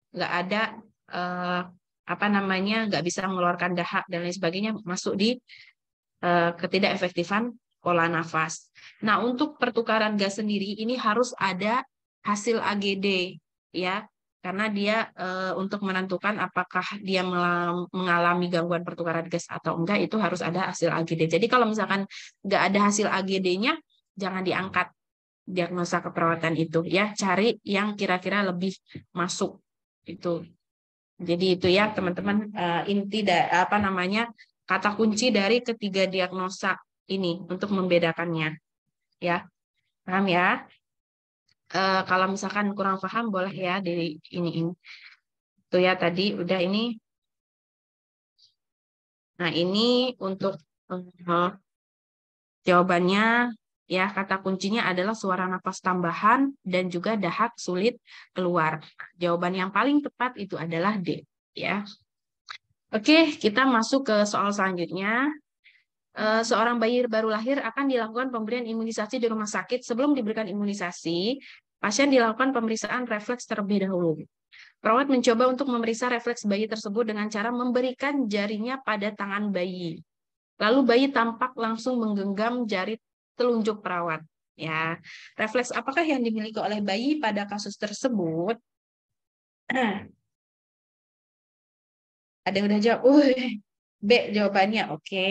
nggak ada nggak bisa mengeluarkan dahak dan lain sebagainya, masuk di ketidakefektifan pola nafas. Nah, untuk pertukaran gas sendiri ini harus ada hasil AGD ya, karena dia untuk menentukan apakah dia mengalami gangguan pertukaran gas atau enggak itu harus ada hasil AGD. Jadi kalau misalkan nggak ada hasil AGD-nya, jangan diangkat diagnosa keperawatan itu ya, cari yang kira-kira lebih masuk itu. Jadi itu ya teman-teman inti kata kunci dari ketiga diagnosa ini untuk membedakannya ya. Paham ya? Kalau misalkan kurang paham boleh ya di ini. Itu ya tadi udah ini. Nah, ini untuk jawabannya ya, kata kuncinya adalah suara napas tambahan dan juga dahak sulit keluar. Jawaban yang paling tepat itu adalah D ya. Oke, kita masuk ke soal selanjutnya. Seorang bayi baru lahir akan dilakukan pemberian imunisasi di rumah sakit. Sebelum diberikan imunisasi, Pasien dilakukan pemeriksaan refleks terlebih dahulu. Perawat mencoba untuk memeriksa refleks bayi tersebut dengan cara memberikan jarinya pada tangan bayi. Lalu bayi tampak langsung menggenggam jari telunjuk perawat. Ya, refleks apakah yang dimiliki oleh bayi pada kasus tersebut? Ada yang udah jawab? B jawabannya. Oke.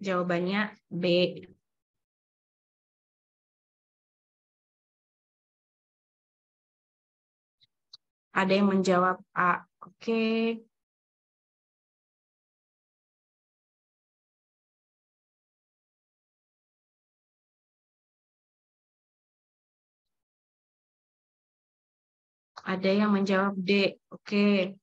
Jawabannya B. Ada yang menjawab A. Oke. Ada yang menjawab D. Oke.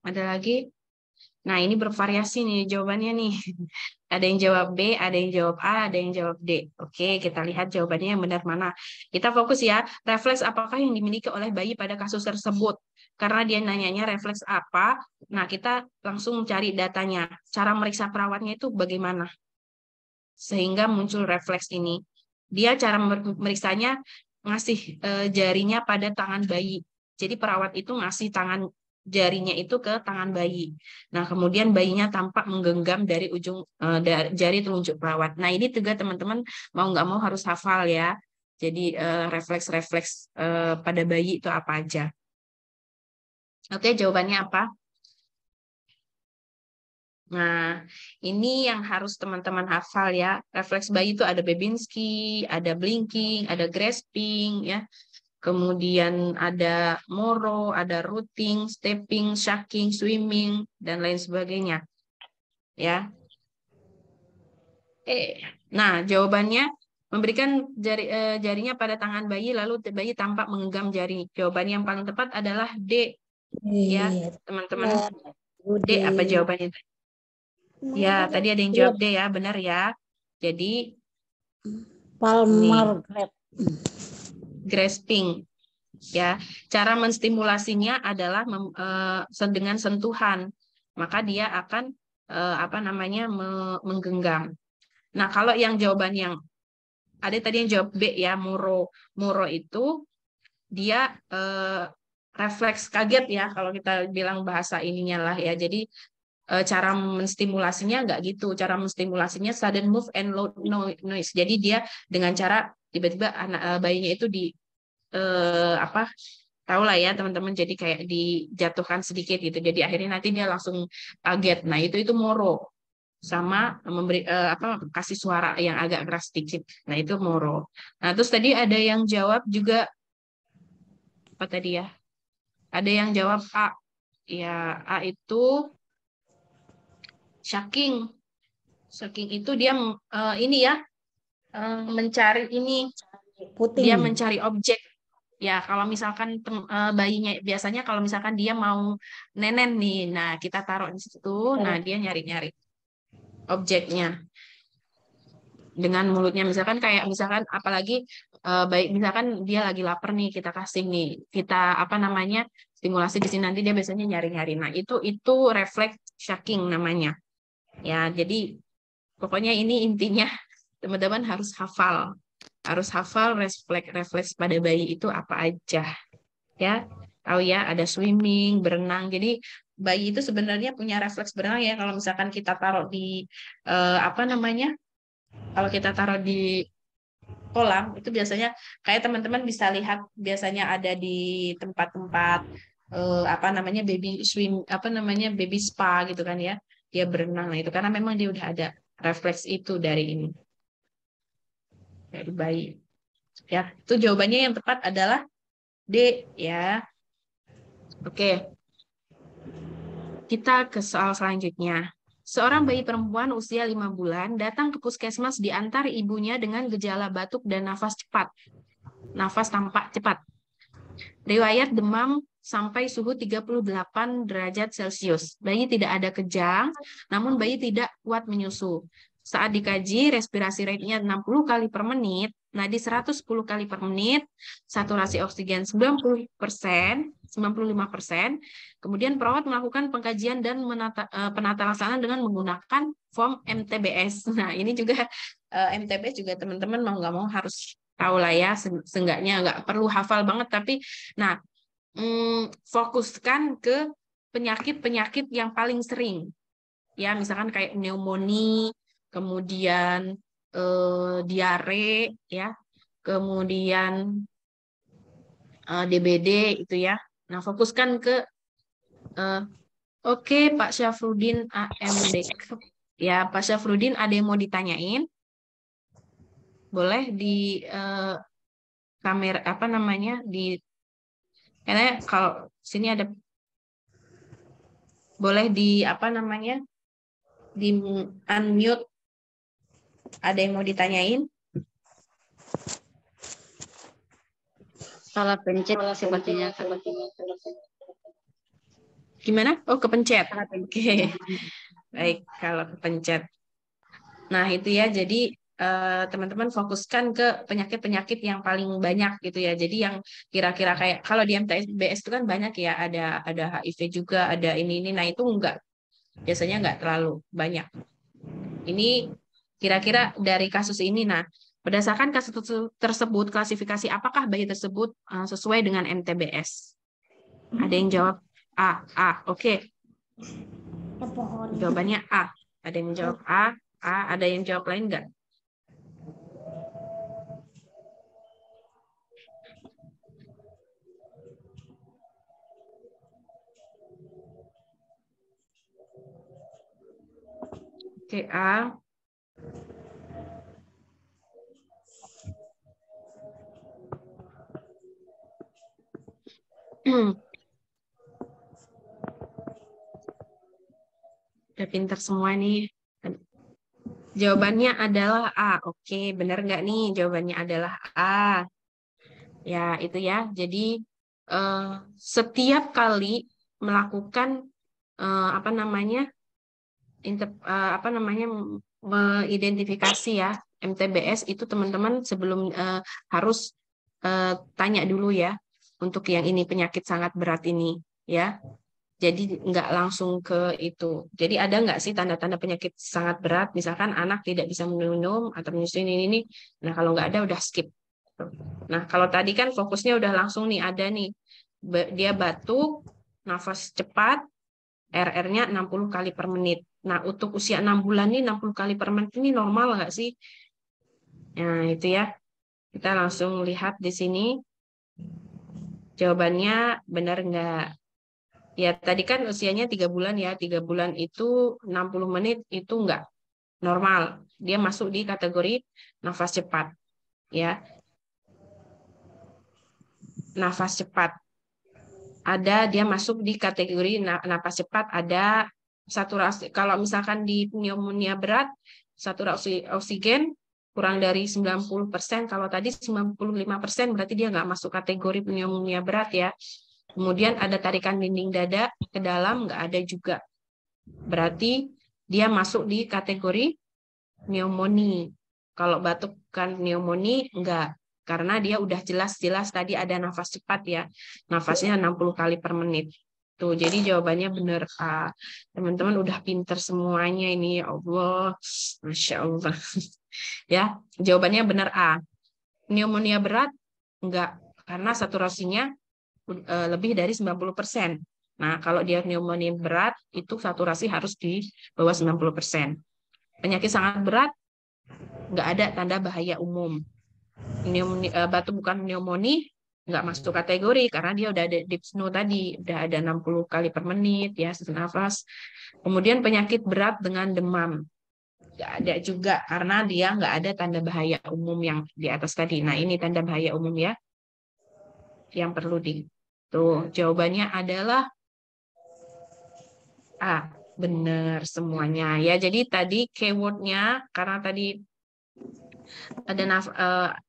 Ada lagi? Nah, ini bervariasi nih jawabannya nih. Ada yang jawab B, ada yang jawab A, ada yang jawab D. Oke, kita lihat jawabannya yang benar mana. Kita fokus ya, refleks apakah yang dimiliki oleh bayi pada kasus tersebut. Karena dia nanyanya refleks apa, nah kita langsung cari datanya. Cara meriksa perawatnya itu bagaimana. Sehingga muncul refleks ini. Dia cara meriksanya ngasih jarinya pada tangan bayi. Jadi perawat itu ngasih tangan jarinya itu ke tangan bayi. Nah, kemudian bayinya tampak menggenggam dari ujung jari telunjuk perawat. Nah, ini juga teman-teman mau nggak mau harus hafal ya. Jadi refleks-refleks pada bayi itu apa aja. Oke, jawabannya apa? Nah, ini yang harus teman-teman hafal ya. Refleks bayi itu ada Babinski, ada blinking, ada grasping ya. Kemudian ada moro, ada rooting, stepping, shucking, swimming, dan lain sebagainya. Ya. Nah, jawabannya memberikan jarinya pada tangan bayi, lalu bayi tampak menggenggam jari. Jawabannya yang paling tepat adalah D. Ya, teman-teman. D apa jawabannya? Ya, tadi ada yang jawab D ya, benar ya. Jadi
Palmer
grasping ya. Cara menstimulasinya adalah dengan sentuhan. Maka dia akan apa namanya menggenggam. Nah, kalau yang jawaban yang ada tadi yang jawab B ya, Muro. Muro itu dia refleks kaget ya kalau kita bilang bahasa ininya lah ya. Jadi cara menstimulasinya nggak gitu. Cara menstimulasinya sudden move and loud noise. Jadi dia dengan cara tiba-tiba anak bayinya itu di apa tahu lah ya teman-teman. Jadi kayak dijatuhkan sedikit gitu. Jadi akhirnya nanti dia langsung kaget. Nah itu moro sama memberi apa kasih suara yang agak keras sedikit. Nah itu moro. Nah terus tadi ada yang jawab juga apa tadi ya? Ada yang jawab A. Ya A itu shaking. Shaking itu dia ini ya mencari ini
puting.
dia mencari objek ya kalau misalkan bayinya biasanya kalau misalkan dia mau nenen nih nah kita taruh di situ nah dia nyari-nyari objeknya dengan mulutnya misalkan kayak misalkan apalagi baik misalkan dia lagi lapar nih kita kasih nih kita apa namanya stimulasi di sini nanti dia biasanya nyari-nyari nah itu refleks shaking namanya ya jadi pokoknya ini intinya teman-teman harus hafal refleks pada bayi itu apa aja ya tahu ya ada swimming berenang jadi bayi itu sebenarnya punya refleks berenang ya kalau misalkan kita taruh di apa namanya kalau kita taruh di kolam itu biasanya kayak teman-teman bisa lihat biasanya ada di tempat-tempat apa namanya baby swim apa namanya baby spa gitu kan ya dia berenang nah itu karena memang dia udah ada refleks itu dari ini dari bayi ya itu jawabannya yang tepat adalah D ya oke kita ke soal selanjutnya Seorang bayi perempuan usia 5 bulan datang ke puskesmas diantar ibunya dengan gejala batuk dan nafas cepat. Nafas tampak cepat. Riwayat demam sampai suhu 38 derajat Celcius. Bayi tidak ada kejang, namun bayi tidak kuat menyusu. Saat dikaji, respirasi rate-nya 60 kali per menit, nadi 110 kali per menit, saturasi oksigen 90%, 95%. Kemudian perawat melakukan pengkajian dan penata laksanaan dengan menggunakan form MTBS. Nah, ini juga MTBS juga teman-teman mau nggak mau harus tahu lah ya, seenggaknya nggak perlu hafal banget, tapi nah fokuskan ke penyakit-penyakit yang paling sering. Ya, misalkan kayak pneumonia, kemudian diare, ya, kemudian DBD itu ya. Nah, fokuskan ke oke, Pak Syafruddin AMD. Ya, Pak Syafruddin ada yang mau ditanyain? Boleh di kamera apa namanya di karena kalau sini ada boleh di apa namanya di unmute, ada yang mau ditanyain?
Salah pencet sepertinya.
Gimana? Oh, kepencet. Oke. Baik, kalau kepencet. Nah, itu ya. Jadi teman-teman fokuskan ke penyakit-penyakit yang paling banyak gitu ya. Jadi yang kira-kira kayak kalau di MTBS itu kan banyak ya, ada HIV juga, ada ini. Nah, itu biasanya enggak terlalu banyak. Ini kira-kira dari kasus ini. Nah, berdasarkan kasus tersebut, klasifikasi apakah bayi tersebut sesuai dengan MTBS? Ada yang jawab A. Oke. Jawabannya A. Ada yang jawab A. Ada yang jawab lain enggak? Oke, A. Udah pinter semua nih. Jawabannya adalah A. Oke, benar nggak nih? Jawabannya adalah A. Ya, itu ya. Jadi setiap kali melakukan apa namanya mengidentifikasi ya MTBS itu teman-teman sebelum harus tanya dulu ya untuk yang ini penyakit sangat berat ini ya. Jadi nggak langsung ke itu. Jadi ada nggak sih tanda-tanda penyakit sangat berat? Misalkan anak tidak bisa minum atau menyusui ini. Nah kalau nggak ada udah skip. Nah kalau tadi kan fokusnya udah langsung nih ada nih. Dia batuk, nafas cepat, RR-nya 60 kali per menit. Nah untuk usia 6 bulan ini 60 kali per menit ini normal nggak sih? Nah itu ya. Kita langsung lihat di sini. Jawabannya benar nggak? Ya, tadi kan usianya 3 bulan ya. 3 bulan itu 60 menit itu enggak normal. Dia masuk di kategori nafas cepat. Ya, nafas cepat. Dia masuk di kategori nafas cepat, ada saturasi. Kalau misalkan di pneumonia berat, saturasi oksigen kurang dari 90%. Kalau tadi 95% berarti dia nggak masuk kategori pneumonia berat ya. Kemudian ada tarikan dinding dada ke dalam, nggak ada juga. Berarti dia masuk di kategori pneumonia. Kalau batuk kan pneumonia, enggak. Karena dia udah jelas-jelas tadi ada nafas cepat ya. Nafasnya 60 kali per menit. Tuh, jadi jawabannya benar A. Teman-teman udah pinter semuanya ini, ya Allah. Masya Allah. Ya, jawabannya benar A. Pneumonia berat? Enggak. Karena saturasinya lebih dari 90%. Nah, kalau dia pneumonia berat, itu saturasi harus di bawah 90%. Penyakit sangat berat, nggak ada tanda bahaya umum. Batuk bukan pneumonia, nggak masuk kategori, karena dia udah ada dyspnea tadi, udah ada 60 kali per menit, ya, sesak nafas. Kemudian penyakit berat dengan demam, nggak ada juga, karena dia nggak ada tanda bahaya umum yang di atas tadi. Nah, ini tanda bahaya umum ya, yang perlu tuh jawabannya adalah A. Benar semuanya ya. Jadi tadi keywordnya karena tadi ada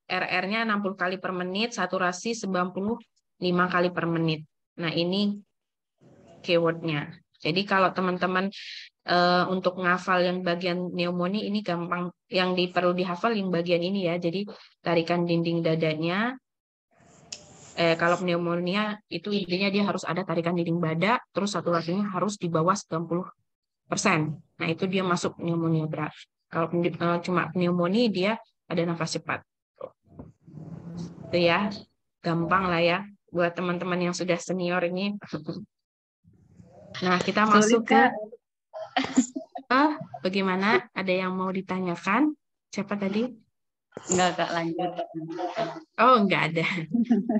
RR-nya 60 kali per menit, saturasi 95 kali per menit. Nah, ini keywordnya. Jadi kalau teman-teman untuk ngafal yang bagian pneumonia ini gampang, yang perlu dihafal yang bagian ini ya. Jadi tarikan dinding dadanya. Kalau pneumonia itu intinya dia harus ada tarikan dinding dada, terus saturasinya harus di bawah 90%. Nah, itu dia masuk pneumonia berat. Kalau cuma pneumonia dia ada nafas cepat. Itu ya, gampang lah ya buat teman-teman yang sudah senior ini. Nah, kita masuk ke bagaimana? Ada yang mau ditanyakan? Siapa tadi?
Enggak, Kak, lanjut.
Oh, enggak ada.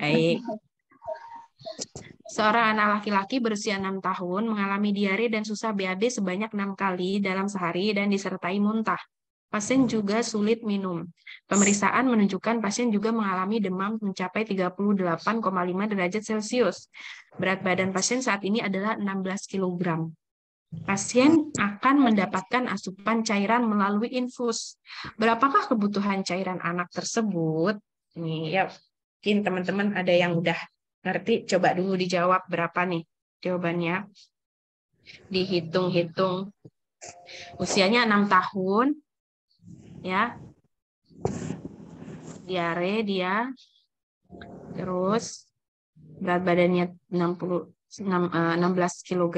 Baik. Seorang anak laki-laki berusia 6 tahun mengalami diare dan susah BAB sebanyak 6 kali dalam sehari dan disertai muntah. Pasien juga sulit minum. Pemeriksaan menunjukkan pasien juga mengalami demam mencapai 38,5 derajat Celcius. Berat badan pasien saat ini adalah 16 kg. Pasien akan mendapatkan asupan cairan melalui infus. Berapakah kebutuhan cairan anak tersebut? Nih, ya, mungkin teman-teman ada yang udah ngerti, coba dulu dijawab berapa nih jawabannya. Dihitung-hitung. Usianya 6 tahun. Ya. Diare dia. Terus berat badannya 16 kg.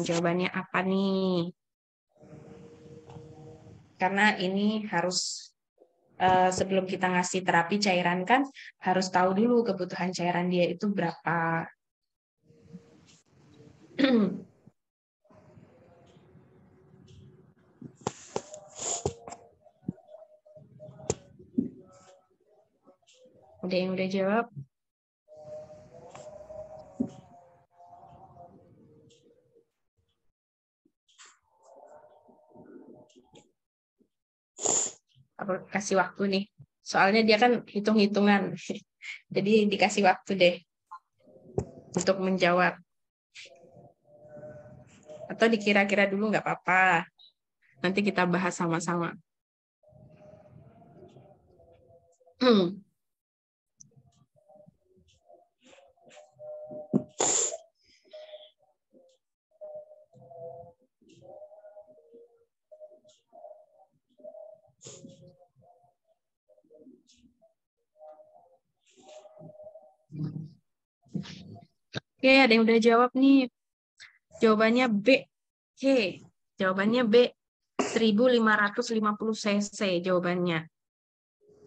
Jawabannya apa nih? Karena ini harus sebelum kita ngasih terapi cairan kan harus tahu dulu kebutuhan cairan dia itu berapa. Ada yang udah jawab? Apa kasih waktu nih? Soalnya dia kan hitung-hitungan. Jadi dikasih waktu deh untuk menjawab. Atau dikira-kira dulu nggak apa-apa. Nanti kita bahas sama-sama. Oke, ada yang udah jawab nih. Jawabannya B. Oke, jawabannya B. 1550 cc jawabannya.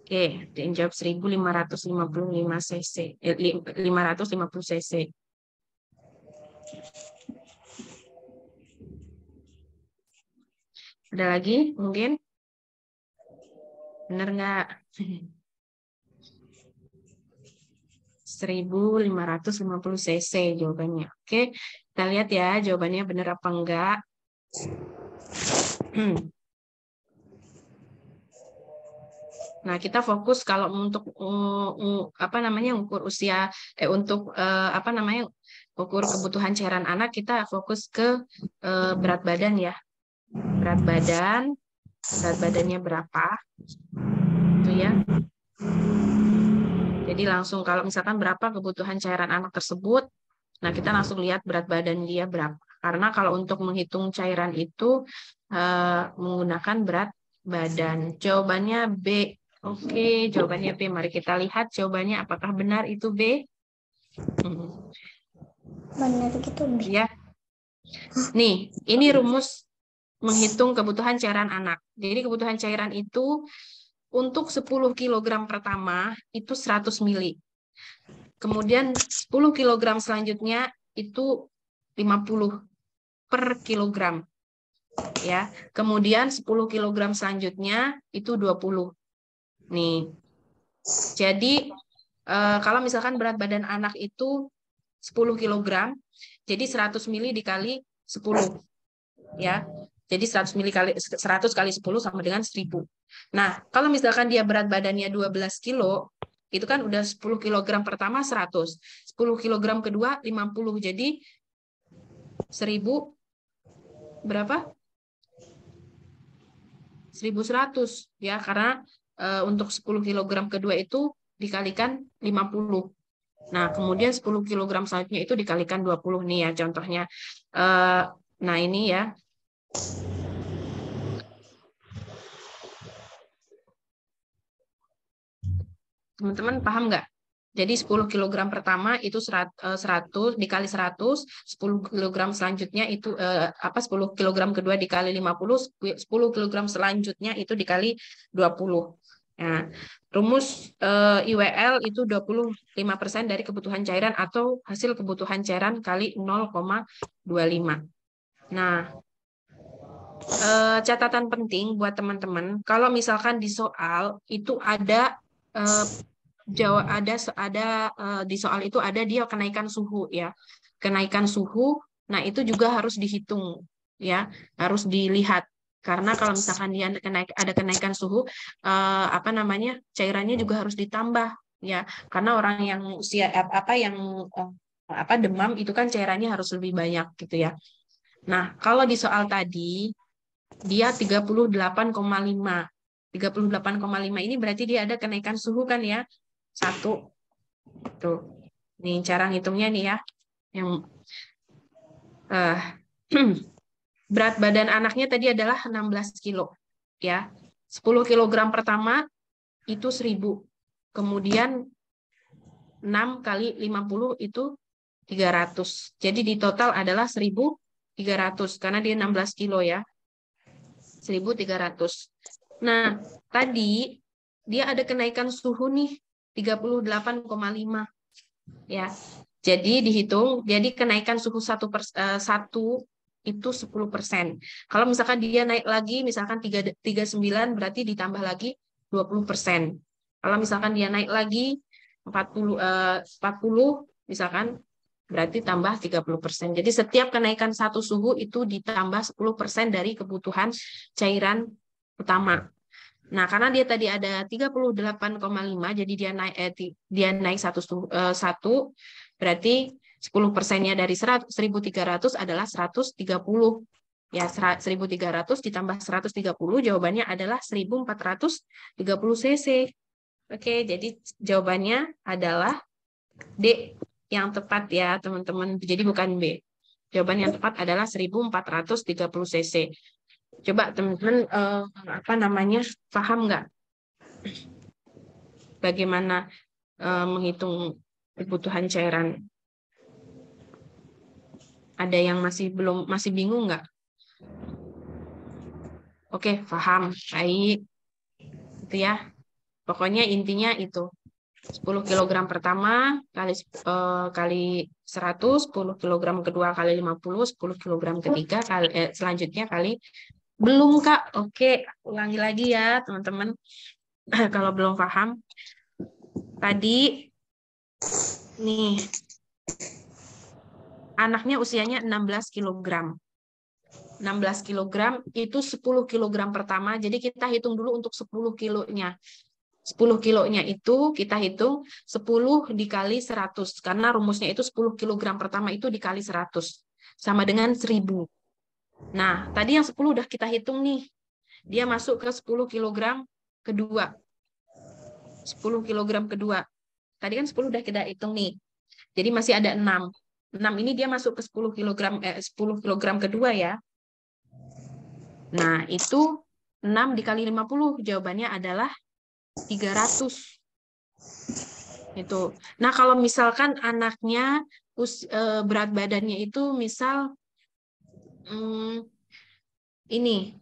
Oke, ada yang jawab 1555 cc. 550 cc. Ada lagi mungkin? Benar nggak? 1550 cc jawabannya. Oke, kita lihat ya jawabannya benar apa enggak. Nah, kita fokus kalau untuk apa namanya ukur usia untuk apa namanya ukur kebutuhan cairan anak, kita fokus ke berat badan ya. Berat badannya berapa? Itu ya. Jadi langsung kalau misalkan berapa kebutuhan cairan anak tersebut, nah kita langsung lihat berat badan dia berapa. Karena kalau untuk menghitung cairan itu menggunakan berat badan. Jawabannya B. Oke, jawabannya B. Mari kita lihat jawabannya apakah benar itu B.
Benar gitu B.
Ya. Nih, ini rumus menghitung kebutuhan cairan anak. Jadi kebutuhan cairan itu untuk 10 kg pertama itu 100 ml. Kemudian 10 kg selanjutnya itu 50 per kilogram. Ya. Kemudian 10 kg selanjutnya itu 20. Nih. Jadi kalau misalkan berat badan anak itu 10 kg, jadi 100 ml dikali 10. Ya. Jadi 100 ml kali 100 kali 10 sama dengan 1000. Nah, kalau misalkan dia berat badannya 12 kilo, itu kan udah 10 kg pertama 100, 10 kg kedua 50. Jadi 1000 berapa? 1100 ya, karena untuk 10 kg kedua itu dikalikan 50. Nah, kemudian 10 kg selanjutnya itu dikalikan 20 nih ya contohnya. Nah, ini ya. Teman-teman paham nggak? Jadi 10 kg pertama itu 100 dikali 100, 10 kg selanjutnya itu 10 kg kedua dikali 50, 10 kg selanjutnya itu dikali 20. Nah, rumus IWL itu 25% dari kebutuhan cairan atau hasil kebutuhan cairan kali 0,25. Nah, catatan penting buat teman-teman, kalau misalkan di soal itu ada di soal itu ada dia kenaikan suhu ya. Kenaikan suhu, nah itu juga harus dihitung ya, harus dilihat. Karena kalau misalkan dia ada kenaikan suhu, cairannya juga harus ditambah ya. Karena orang yang usia demam itu kan cairannya harus lebih banyak gitu ya. Nah, kalau di soal tadi dia 38,5. 38,5 ini berarti dia ada kenaikan suhu kan ya. 1. Tuh. Nih cara ngitungnya nih ya. Yang berat badan anaknya tadi adalah 16 kilo ya. 10 kilogram pertama itu 1000. Kemudian 6 kali 50 itu 300. Jadi di total adalah 1300 karena dia 16 kilo ya. 1300. Nah, tadi dia ada kenaikan suhu nih 38,5 ya. Jadi dihitung, jadi kenaikan suhu 1 itu 10%. Kalau misalkan dia naik lagi, misalkan 39 berarti ditambah lagi 20%. Kalau misalkan dia naik lagi 40 misalkan berarti tambah 30%. Jadi setiap kenaikan satu suhu itu ditambah 10% dari kebutuhan cairan utama. Nah, karena dia tadi ada 38,5, jadi dia naik satu, berarti 10%-nya dari 1.300 adalah 130. Ya, 1.300 ditambah 130, jawabannya adalah 1.430 cc. Oke, jadi jawabannya adalah D yang tepat ya, teman-teman. Jadi bukan B. Jawaban yang tepat adalah 1.430 cc. Coba teman-teman paham nggak bagaimana menghitung kebutuhan cairan? Ada yang masih bingung nggak? Oke, paham. Baik. Itu ya. Pokoknya intinya itu. 10 kg pertama kali 100, 10 kg kedua kali 50, 10 kg ketiga selanjutnya kali. Belum, Kak. Oke, ulangi lagi ya, teman-teman. Kalau belum paham. Tadi nih anaknya usianya 16 kg. 16 kg itu 10 kg pertama. Jadi kita hitung dulu untuk 10 kilonya. 10 kilonya itu kita hitung 10 dikali 100. Karena rumusnya itu 10 kg pertama itu dikali 100. Sama dengan 1000. Nah, tadi yang 10 udah kita hitung nih. Dia masuk ke 10 kg kedua. 10 kg kedua. Tadi kan 10 udah kita hitung nih. Jadi masih ada 6. 6 ini dia masuk ke 10 kg kedua ya. Nah, itu 6 dikali 50. Jawabannya adalah 300. Itu. Nah, kalau misalkan anaknya berat badannya itu misal ini.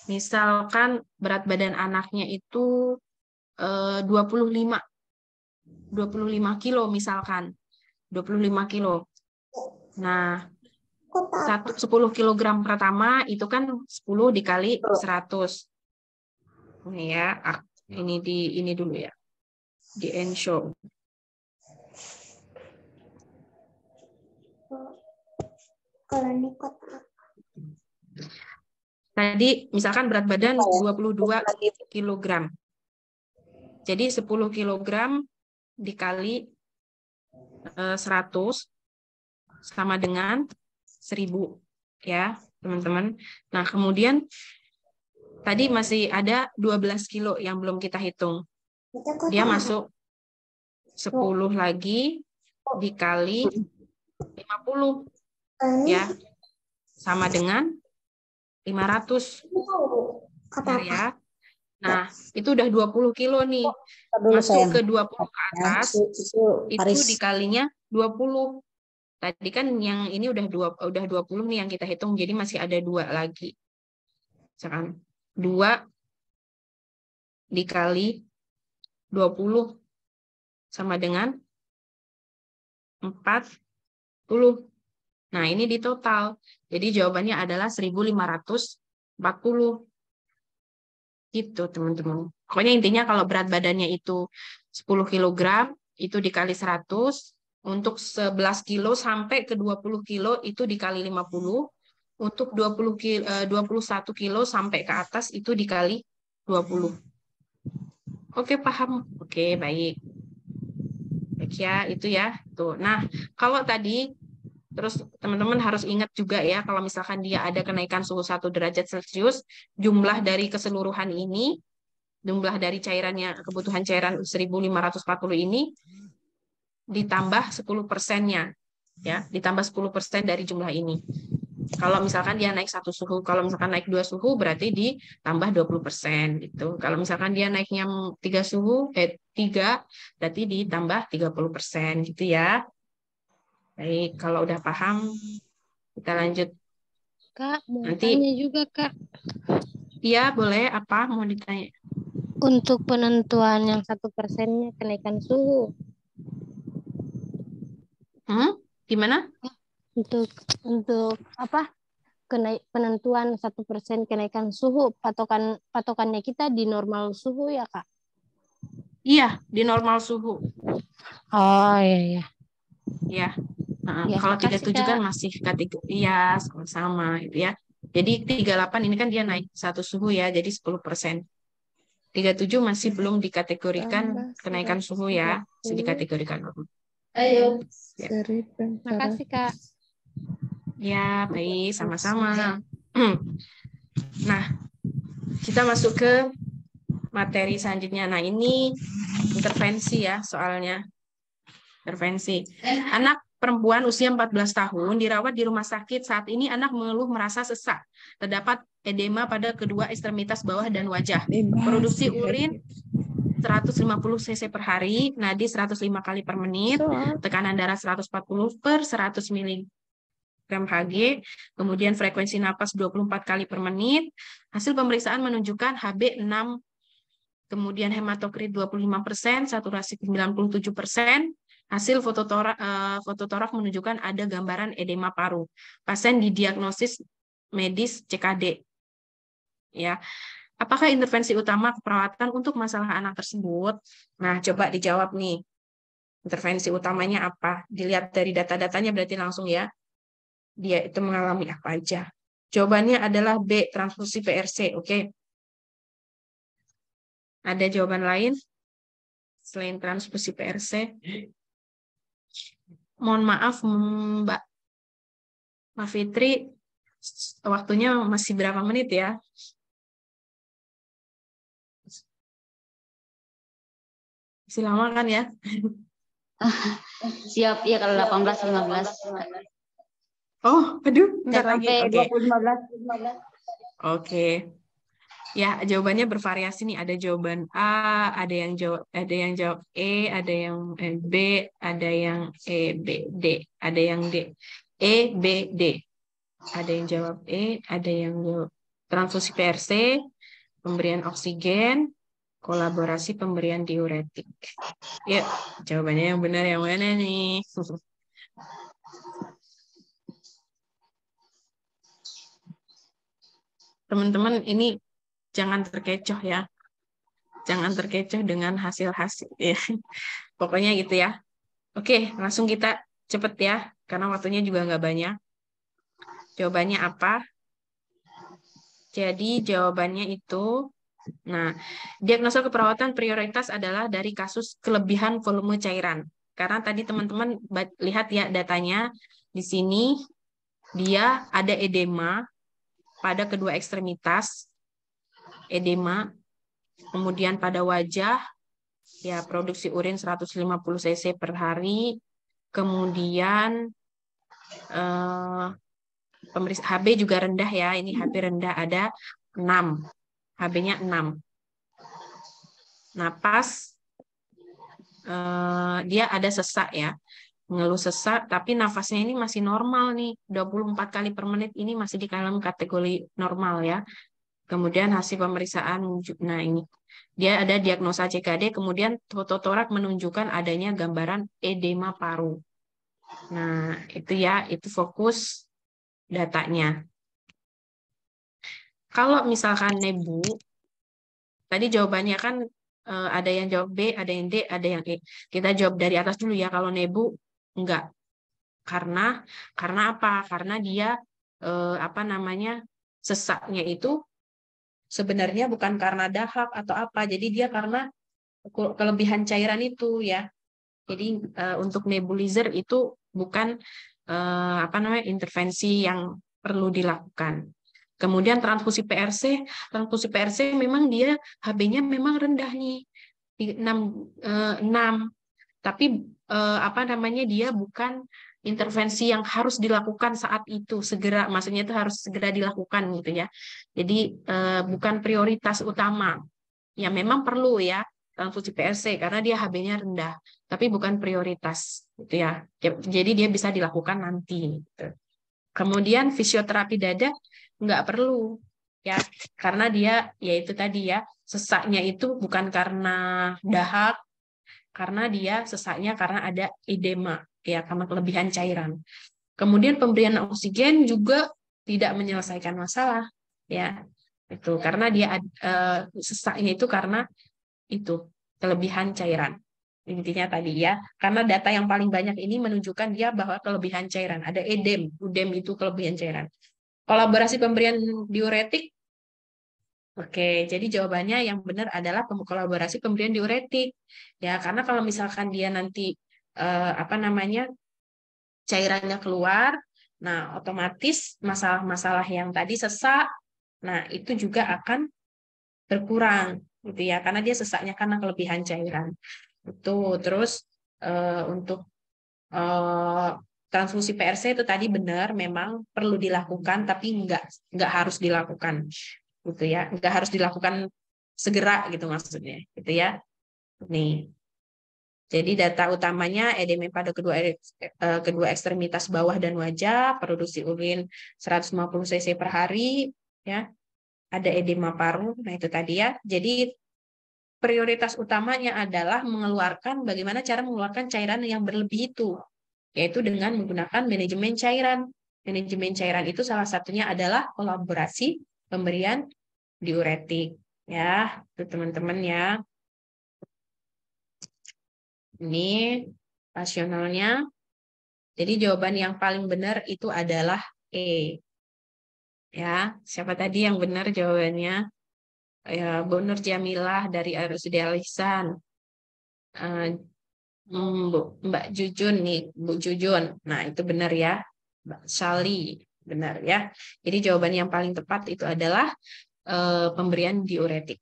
Misalkan berat badan anaknya itu 25 kilo misalkan. 25 kilo. Nah, 10 kg pertama itu kan 10 dikali 100. Ini ya, ini dulu ya. Di end show. Tadi misalkan berat badan 22 kg. Jadi 10 kg dikali 100 sama dengan 1000 ya, teman-teman. Nah, kemudian tadi masih ada 12 kilo yang belum kita hitung. Dia masuk 10 lagi dikali 50 ya, sama dengan 500. Benar ya. Nah, itu udah 20 kilo nih. Masuk ke 20 ke atas, itu dikalinya 20. Tadi kan yang ini udah 20 nih yang kita hitung, jadi masih ada 2 lagi. Misalkan 2 dikali 20 sama dengan 40. Nah, ini di total. Jadi jawabannya adalah 1540. Gitu, teman-teman. Pokoknya intinya kalau berat badannya itu 10 kilogram, itu dikali 100. Untuk 11 kilo sampai ke 20 kilo, itu dikali 50. Untuk 21 kilo sampai ke atas, itu dikali 20. Oke, paham? Oke, baik. Baik ya, itu ya. Tuh. Nah, kalau tadi, terus teman-teman harus ingat juga ya, kalau misalkan dia ada kenaikan suhu 1 derajat Celcius, jumlah dari keseluruhan ini, jumlah dari cairannya, kebutuhan cairan 1540 ini, ditambah 10%-nya. Ya, ditambah 10% dari jumlah ini. Kalau misalkan dia naik 1 suhu, kalau misalkan naik 2 suhu, berarti ditambah 20% gitu. Kalau misalkan dia naiknya 3 suhu, 3, berarti ditambah 30% gitu ya. Baik, kalau udah paham, kita lanjut.
Kak, mau
Nanti,
tanya juga, Kak.
iya boleh, apa mau ditanya?
Untuk penentuan yang 1%-nya kenaikan suhu.
Gimana?
Untuk apa? Penentuan 1% kenaikan suhu, patokannya kita di normal suhu ya, Kak?
Iya, di normal suhu.
Oh, iya.
Ya.
Ya,
Kalau
makasih,
37 kan
Kak.
masih kategori, iya sama gitu ya. Jadi 38 ini kan dia naik 1 suhu ya, jadi 10%. 37 masih belum dikategorikan kenaikan suhu ya, masih dikategorikan normal.
Ayo.
Ya.
Makasih, Kak.
Ya, baik, sama-sama. Nah, kita masuk ke materi selanjutnya. Nah, ini intervensi ya soalnya. Intervensi. Anak perempuan usia 14 tahun dirawat di rumah sakit. Saat ini anak mengeluh merasa sesak. Terdapat edema pada kedua ekstremitas bawah dan wajah. Produksi urin 150 cc per hari, nadi 105 kali per menit, tekanan darah 140 per 100 mg Hg, kemudian frekuensi napas 24 kali per menit. Hasil pemeriksaan menunjukkan HB 6, kemudian hematokrit 25%, saturasi 97%. Hasil fototorak menunjukkan ada gambaran edema paru. Pasien didiagnosis medis CKD. Ya. Apakah intervensi utama keperawatan untuk masalah anak tersebut? Nah, coba dijawab nih. Intervensi utamanya apa? Dilihat dari data-datanya berarti langsung ya. Dia itu mengalami apa aja. Jawabannya adalah B, transfusi PRC. Oke. Ada jawaban lain selain transfusi PRC? Mohon maaf, Mbak Fitri, waktunya masih berapa menit ya? Masih lama kan ya?
Siap, ya kalau 18-15.
Oh, aduh, bentar lagi.
Sampai
Oke.
20-15.
Oke. Ya, jawabannya bervariasi nih. Ada jawaban A, ada yang jawab E, ada yang B, ada yang E, B, D, ada yang D. E, B, D. Ada yang jawab E, ada yang jawab transfusi PRC, pemberian oksigen, kolaborasi pemberian diuretik. Ya, jawabannya yang benar yang mana nih? Teman-teman, ini jangan terkecoh ya. Jangan terkecoh dengan hasil-hasil. Ya. Pokoknya gitu ya. Oke, langsung kita cepet ya. Karena waktunya juga nggak banyak. Jawabannya apa? Jadi jawabannya itu Nah, diagnosa keperawatan prioritas adalah dari kasus kelebihan volume cairan. Karena tadi teman-teman lihat ya datanya, di sini dia ada edema pada kedua ekstremitas, edema, kemudian pada wajah, ya produksi urin 150 cc per hari, kemudian pemeriksaan HB juga rendah ya, ini HB rendah ada 6, HB-nya 6. Napas, dia ada sesak ya, mengeluh sesak, tapi nafasnya ini masih normal nih, 24 kali per menit ini masih di dalam kategori normal ya. Kemudian hasil pemeriksaan, nah ini, dia ada diagnosa CKD, kemudian fototorak menunjukkan adanya gambaran edema paru. Nah, itu ya, itu fokus datanya. Kalau misalkan nebu, tadi jawabannya kan ada yang jawab B, ada yang D, ada yang E. Kita jawab dari atas dulu ya. Kalau nebu enggak. Karena apa? Karena dia apa namanya? Sesaknya itu sebenarnya bukan karena dahak atau apa. Jadi dia karena kelebihan cairan itu ya. Jadi untuk nebulizer itu bukan apa namanya? Intervensi yang perlu dilakukan. Kemudian transfusi PRC memang dia HB-nya memang rendah nih, 6. Tapi apa namanya dia bukan intervensi yang harus dilakukan saat itu segera, maksudnya itu harus segera dilakukan gitu ya. Jadi bukan prioritas utama. Ya memang perlu ya transfusi PRC karena dia HB-nya rendah, tapi bukan prioritas gitu ya. Jadi dia bisa dilakukan nanti gitu. Kemudian fisioterapi dada nggak perlu ya, karena dia yaitu tadi ya, sesaknya itu bukan karena dahak, karena dia sesaknya karena ada edema ya, karena kelebihan cairan. Kemudian pemberian oksigen juga tidak menyelesaikan masalah ya, itu karena dia sesaknya itu karena itu kelebihan cairan. Intinya tadi ya, karena data yang paling banyak ini menunjukkan dia bahwa kelebihan cairan. Ada udem itu kelebihan cairan. Kolaborasi pemberian diuretik. Oke, jadi jawabannya yang benar adalah kolaborasi pemberian diuretik. Ya, karena kalau misalkan dia nanti apa namanya? Cairannya keluar, nah otomatis masalah-masalah yang tadi sesak, nah itu juga akan berkurang gitu ya, karena dia sesaknya karena kelebihan cairan. Itu terus untuk transfusi PRC itu tadi benar memang perlu dilakukan, tapi nggak harus dilakukan gitu ya, nggak harus dilakukan segera gitu maksudnya gitu ya. Nih, jadi data utamanya edema pada kedua ekstremitas bawah dan wajah, produksi urin 150 cc per hari ya, ada edema paru, nah itu tadi ya. Jadi prioritas utamanya adalah bagaimana cara mengeluarkan cairan yang berlebih itu, yaitu dengan menggunakan manajemen cairan. Manajemen cairan itu salah satunya adalah kolaborasi pemberian diuretik. Ya, itu teman-teman ya. Ini rasionalnya. Jadi jawaban yang paling benar itu adalah E. Ya, siapa tadi yang benar jawabannya? Ya, Bu Nur Jamilah dari RSUD Al-Ihsan. Mbak Jujun nih, Bu Jujun. Nah, itu benar ya. Mbak Sali, benar ya. Jadi jawaban yang paling tepat itu adalah pemberian diuretik.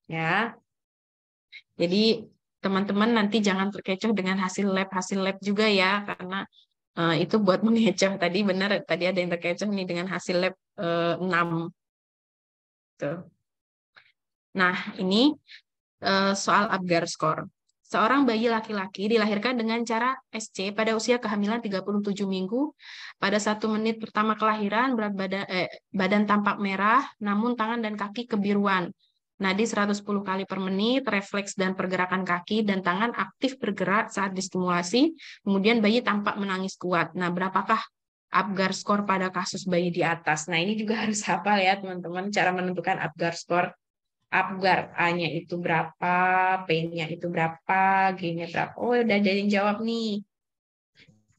Ya. Jadi teman-teman nanti jangan terkecoh dengan hasil lab juga ya, karena itu buat mengecoh. Tadi benar, tadi ada yang terkecoh nih dengan hasil lab 6. Tuh. Nah, ini soal Apgar score. Seorang bayi laki-laki dilahirkan dengan cara SC pada usia kehamilan 37 minggu. Pada 1 menit pertama kelahiran, berat badan tampak merah, namun tangan dan kaki kebiruan. Nadi 110 kali per menit, refleks dan pergerakan kaki dan tangan aktif bergerak saat distimulasi. Kemudian bayi tampak menangis kuat. Nah, berapakah Apgar score pada kasus bayi di atas? Nah, ini juga harus hafal ya, teman-teman, cara menentukan Apgar score. Apgar, A-nya itu berapa, P-nya itu berapa, G-nya berapa. Oh, udah ada yang jawab nih.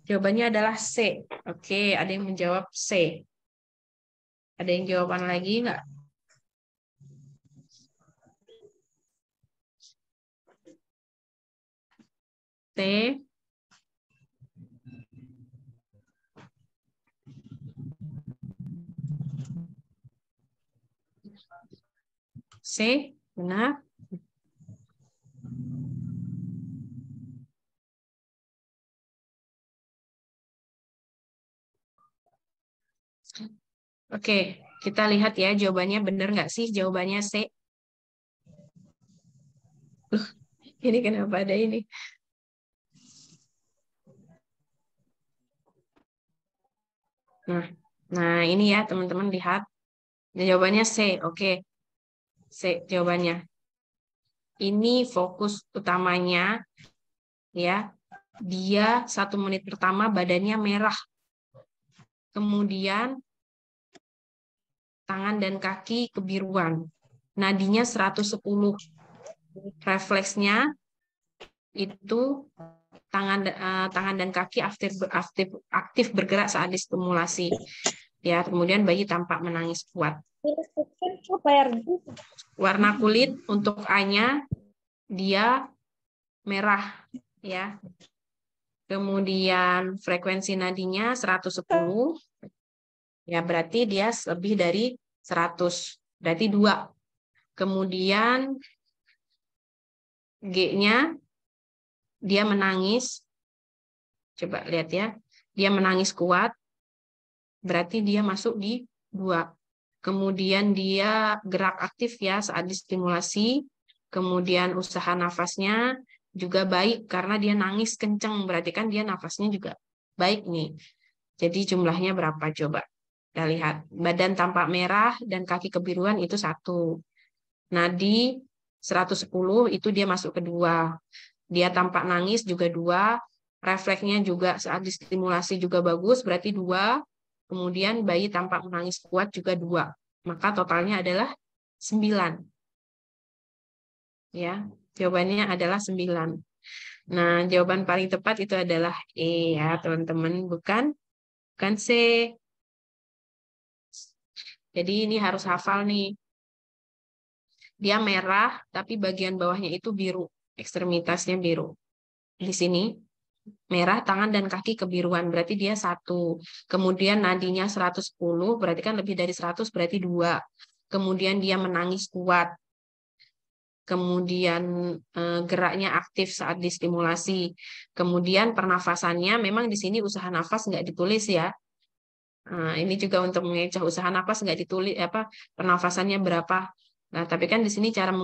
Jawabannya adalah C. Oke, ada yang menjawab C. Ada yang jawaban lagi nggak? C. C, benar. Oke, kita lihat ya jawabannya benar nggak sih jawabannya C. Loh, ini kenapa ada ini? Nah ini ya teman-teman lihat. Jawabannya C, oke. C jawabannya. Ini fokus utamanya ya. Dia 1 menit pertama badannya merah. Kemudian tangan dan kaki kebiruan. Nadinya 110. Refleksnya itu tangan dan kaki aktif bergerak saat distimulasi. Ya, kemudian bayi tampak menangis kuat. Warna kulit untuk A-nya dia merah ya. Kemudian frekuensi nadinya 110. Ya, berarti dia lebih dari 100. Berarti 2. Kemudian G-nya dia menangis. Coba lihat ya. Dia menangis kuat. Berarti dia masuk di 2. Kemudian dia gerak aktif ya saat distimulasi. Kemudian usaha nafasnya juga baik karena dia nangis kenceng. Berarti kan dia nafasnya juga baik nih. Jadi jumlahnya berapa coba? Kita lihat. Badan tampak merah dan kaki kebiruan itu 1. Nadi 110 itu dia masuk ke 2. Dia tampak nangis juga 2. Refleksnya juga saat distimulasi juga bagus, berarti 2. Kemudian bayi tampak menangis kuat juga 2. Maka totalnya adalah 9. Ya, jawabannya adalah 9. Nah, jawaban paling tepat itu adalah E ya, teman-teman, bukan C. Jadi ini harus hafal nih. Dia merah, tapi bagian bawahnya itu biru. Ekstremitasnya biru. Di sini merah, tangan dan kaki kebiruan, berarti dia 1. Kemudian nadinya 110, berarti kan lebih dari 100, berarti 2. Kemudian dia menangis kuat. Kemudian geraknya aktif saat distimulasi. Kemudian pernafasannya, memang di sini usaha nafas nggak ditulis ya. Nah, ini juga untuk mengecoh usaha nafas nggak ditulis pernafasannya berapa. Nah, tapi kan di sini cara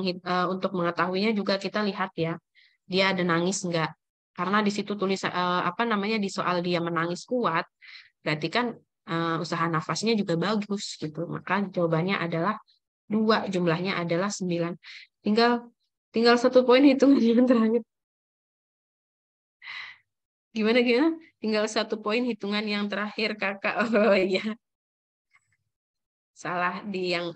untuk mengetahuinya juga kita lihat ya. Dia ada nangis nggak? Karena di situ tulis di soal dia menangis kuat, berarti kan usaha nafasnya juga bagus gitu. Maka jawabannya adalah 2, jumlahnya adalah 9. Tinggal 1 poin hitungan yang terakhir. Gimana? Tinggal 1 poin hitungan yang terakhir, Kakak. Oh iya. Salah di yang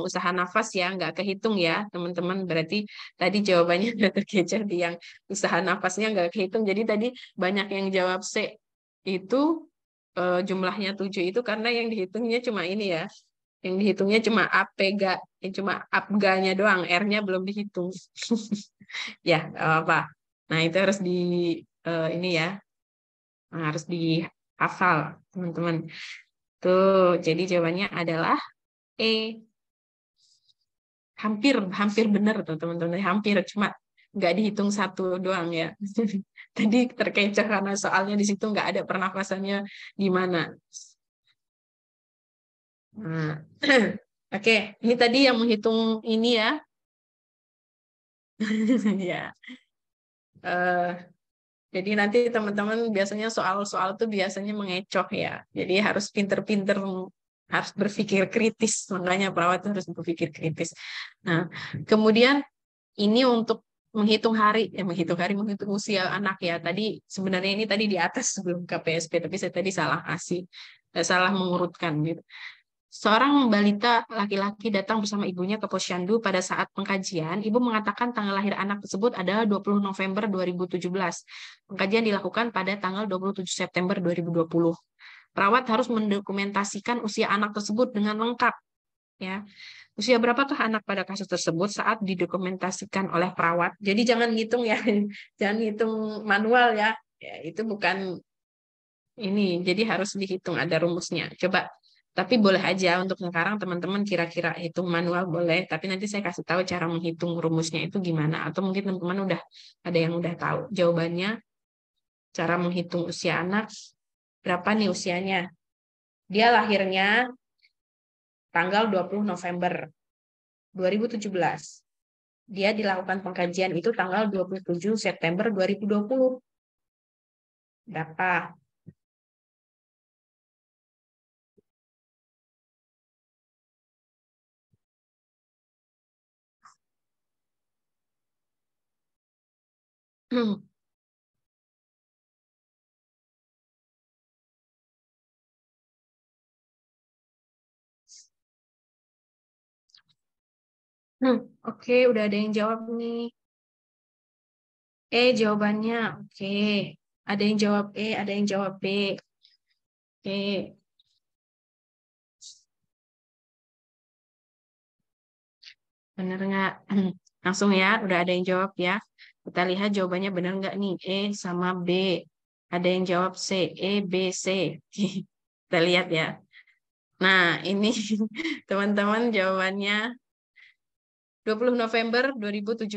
usaha nafas ya, nggak kehitung ya, teman-teman. Berarti tadi jawabannya udah terkejar di yang usaha nafasnya nggak kehitung. Jadi tadi banyak yang jawab C itu jumlahnya 7 itu karena yang dihitungnya cuma ini ya. Yang dihitungnya cuma APGA, cuma APGA-nya doang, R-nya belum dihitung. Ya, apa. Nah, itu harus ini ya. Harus dihafal, teman-teman. Tuh, jadi jawabannya adalah E. Hampir benar tuh teman-teman, hampir, cuma nggak dihitung 1 doang ya. Tadi terkecoh karena soalnya di situ nggak ada pernafasannya di mana. Nah, oke, ini tadi yang menghitung ini ya. Ya. Jadi nanti teman-teman biasanya soal-soal tuh biasanya mengecoh ya. Jadi harus pinter-pinter, harus berpikir kritis. Makanya perawat harus berpikir kritis. Nah, kemudian ini untuk menghitung usia anak ya. Tadi sebenarnya ini tadi di atas sebelum KPSP, tapi saya tadi salah kasih, salah mengurutkan gitu. Seorang balita laki-laki datang bersama ibunya ke posyandu pada saat pengkajian. Ibu mengatakan tanggal lahir anak tersebut adalah 20 November 2017. Pengkajian dilakukan pada tanggal 27 September 2020. Perawat harus mendokumentasikan usia anak tersebut dengan lengkap Ya. Usia berapakah anak pada kasus tersebut saat didokumentasikan oleh perawat? Jadi jangan ngitung ya, jangan hitung manual ya. Ya, itu bukan ini, jadi harus dihitung, ada rumusnya. Coba, tapi boleh aja untuk sekarang teman-teman kira-kira hitung manual boleh, tapi nanti saya kasih tahu cara menghitung rumusnya itu gimana. Atau mungkin teman-teman udah ada yang udah tahu jawabannya, cara menghitung usia anak, berapa nih usianya. Dia lahirnya tanggal 20 November 2017. Dia dilakukan pengkajian itu tanggal 27 September 2020. Berapa? Oke, udah ada yang jawab nih. Jawabannya. Oke. Ada yang jawab ada yang jawab B. Oke. Bener nggak? Langsung ya, udah ada yang jawab ya. Kita lihat jawabannya bener nggak nih? Sama B. Ada yang jawab C. B, C. Kita lihat ya. Nah, ini teman-teman jawabannya 20 November 2017.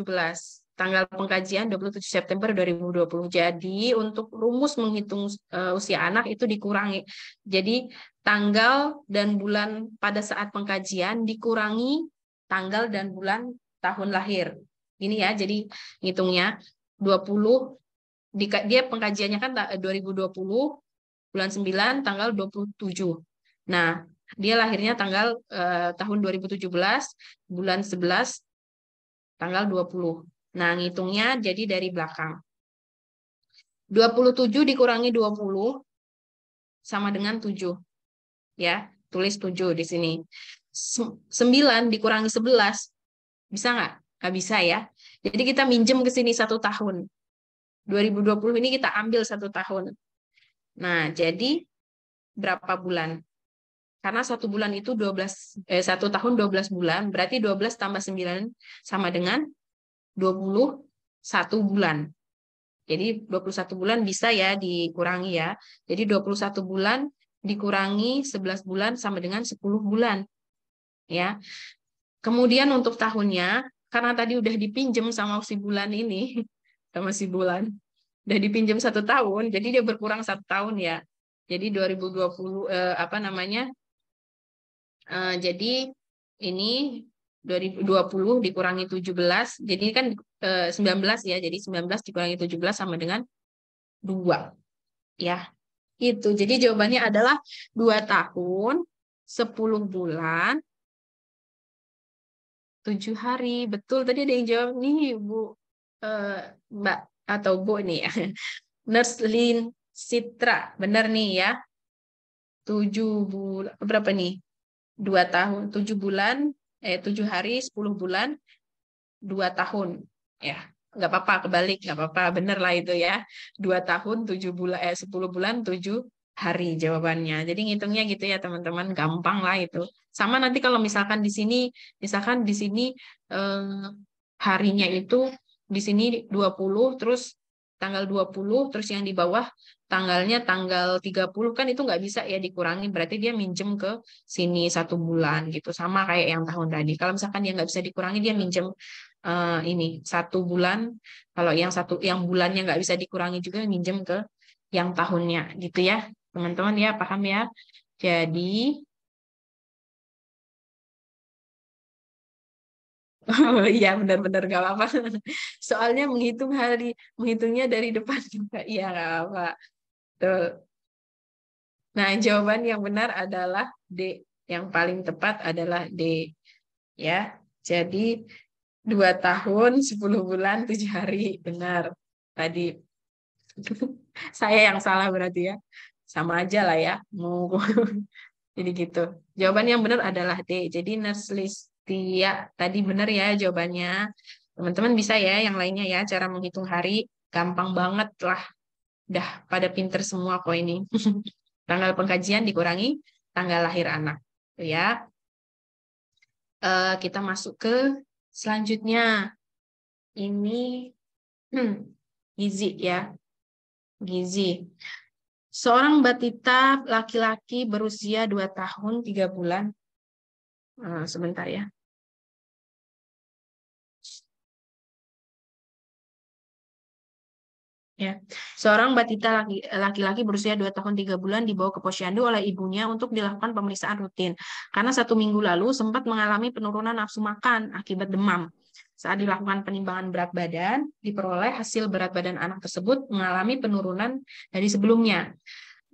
Tanggal pengkajian 27 September 2020. Jadi untuk rumus menghitung usia anak itu dikurangi. Jadi tanggal dan bulan pada saat pengkajian dikurangi tanggal dan bulan tahun lahir. Ini ya, jadi ngitungnya 20 dia pengkajiannya kan 2020 bulan 9 tanggal 27. Nah, dia lahirnya tanggal tahun 2017 bulan 11 tanggal 20. Nah, ngitungnya jadi dari belakang. 27 dikurangi 20 sama dengan 7. Ya, tulis 7 di sini. 9 dikurangi 11. Bisa nggak? Nggak bisa ya. Jadi kita minjem ke sini 1 tahun. 2020 ini kita ambil 1 tahun. Nah, jadi berapa bulan? Karena 1 bulan itu 1 tahun 12 bulan, berarti 12 tambah 9 sama dengan 21 bulan. Jadi 21 bulan bisa ya dikurangi ya. Jadi 21 bulan dikurangi 11 bulan sama dengan 10 bulan. Ya. Kemudian untuk tahunnya, karena tadi udah dipinjem sama si bulan ini, sama si bulan, udah dipinjem 1 tahun, jadi dia berkurang 1 tahun ya. Jadi 2020 apa namanya? Jadi ini 2020 dikurangi 17, jadi kan 19 ya, jadi 19 dikurangi 17 sama dengan 2. Ya, itu. Jadi jawabannya adalah 2 tahun, 10 bulan, 7 hari. Betul, tadi ada yang jawab nih, Bu. Mbak atau Bu nih ya. Nurse Lin Citra, benar nih ya. 7 bulan, berapa nih? 2 tahun, 7 bulan, 7 hari, 10 bulan, 2 tahun. Ya, nggak apa-apa, kebalik, nggak apa-apa, bener lah itu ya. 2 tahun, 7 bulan, 10 bulan, 7 hari jawabannya. Jadi ngitungnya gitu ya teman-teman, gampang lah itu. Sama nanti kalau misalkan di sini, eh, harinya itu di sini 20, terus tanggal 20, terus yang di bawah tanggalnya tanggal 30 kan itu nggak bisa ya dikurangi, berarti dia minjem ke sini 1 bulan gitu. Sama kayak yang tahun tadi. Kalau misalkan dia nggak bisa dikurangi, dia minjem ini 1 bulan. Kalau yang bulannya nggak bisa dikurangi juga minjem ke yang tahunnya gitu ya teman-teman ya, paham ya. Jadi oh iya benar-benar nggak apa-apa. Soalnya menghitungnya dari depan juga. Iya nggak apa-apa. Tuh. Nah, jawaban yang benar adalah D. Yang paling tepat adalah D. Ya. Jadi 2 tahun, 10 bulan, 7 hari. Benar. Tadi saya yang salah berarti ya. Sama aja lah ya. Mau jadi gitu. Jawaban yang benar adalah D. Jadi Nurse Listia tadi benar ya jawabannya. Teman-teman bisa ya yang lainnya ya. Cara menghitung hari gampang banget lah. Udah pada pinter semua kok ini. Tanggal pengkajian dikurangi tanggal lahir anak. Tuh ya. kita masuk ke selanjutnya. Ini gizi ya. Gizi. Seorang batita laki-laki berusia 2 tahun 3 bulan. Sebentar ya. Ya, seorang batita laki-laki berusia 2 tahun 3 bulan dibawa ke posyandu oleh ibunya untuk dilakukan pemeriksaan rutin. Karena 1 minggu lalu sempat mengalami penurunan nafsu makan akibat demam. Saat dilakukan penimbangan berat badan, diperoleh hasil berat badan anak tersebut mengalami penurunan dari sebelumnya.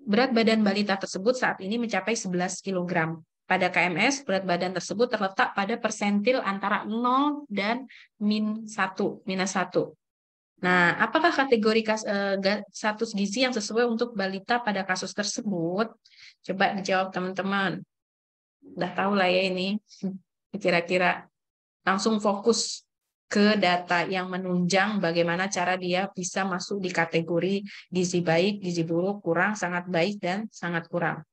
Berat badan balita tersebut saat ini mencapai 11 kg. Pada KMS, berat badan tersebut terletak pada persentil antara 0 dan minus 1. Nah, apakah kategori status gizi yang sesuai untuk balita pada kasus tersebut? Coba dijawab teman-teman. Udah tahu lah ya ini. Kira-kira langsung fokus ke data yang menunjang bagaimana cara dia bisa masuk di kategori gizi baik, gizi buruk, kurang, sangat baik, dan sangat kurang.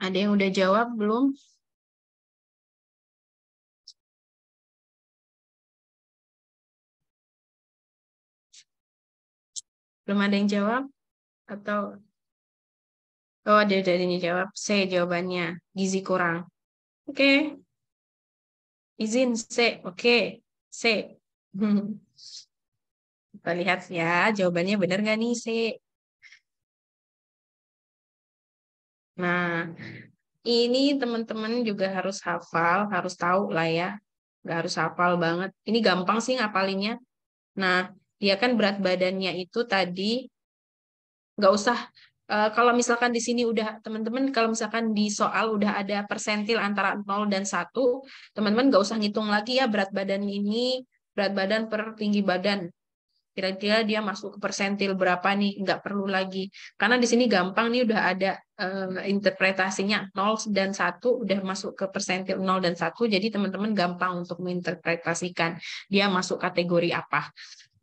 Ada yang udah jawab belum? Belum ada yang jawab? Atau ada ini jawab. C jawabannya. Gizi kurang. Oke. Izin C. Oke. C. Kita lihat ya, jawabannya benar nggak nih C? Nah, ini teman-teman juga harus hafal, harus tahu lah ya. Nggak harus hafal banget. Ini gampang sih ngapalinnya. Nah, dia kan berat badannya itu tadi nggak usah kalau misalkan di sini udah teman-teman kalau misalkan di soal udah ada persentil antara 0 dan 1, teman-teman nggak usah ngitung lagi ya berat badan ini, berat badan per tinggi badan. Kira-kira dia masuk ke persentil berapa nih? Nggak perlu lagi. Karena di sini gampang nih udah ada interpretasinya 0 dan 1 udah masuk ke persentil 0 dan 1. Jadi teman-teman gampang untuk menginterpretasikan dia masuk kategori apa.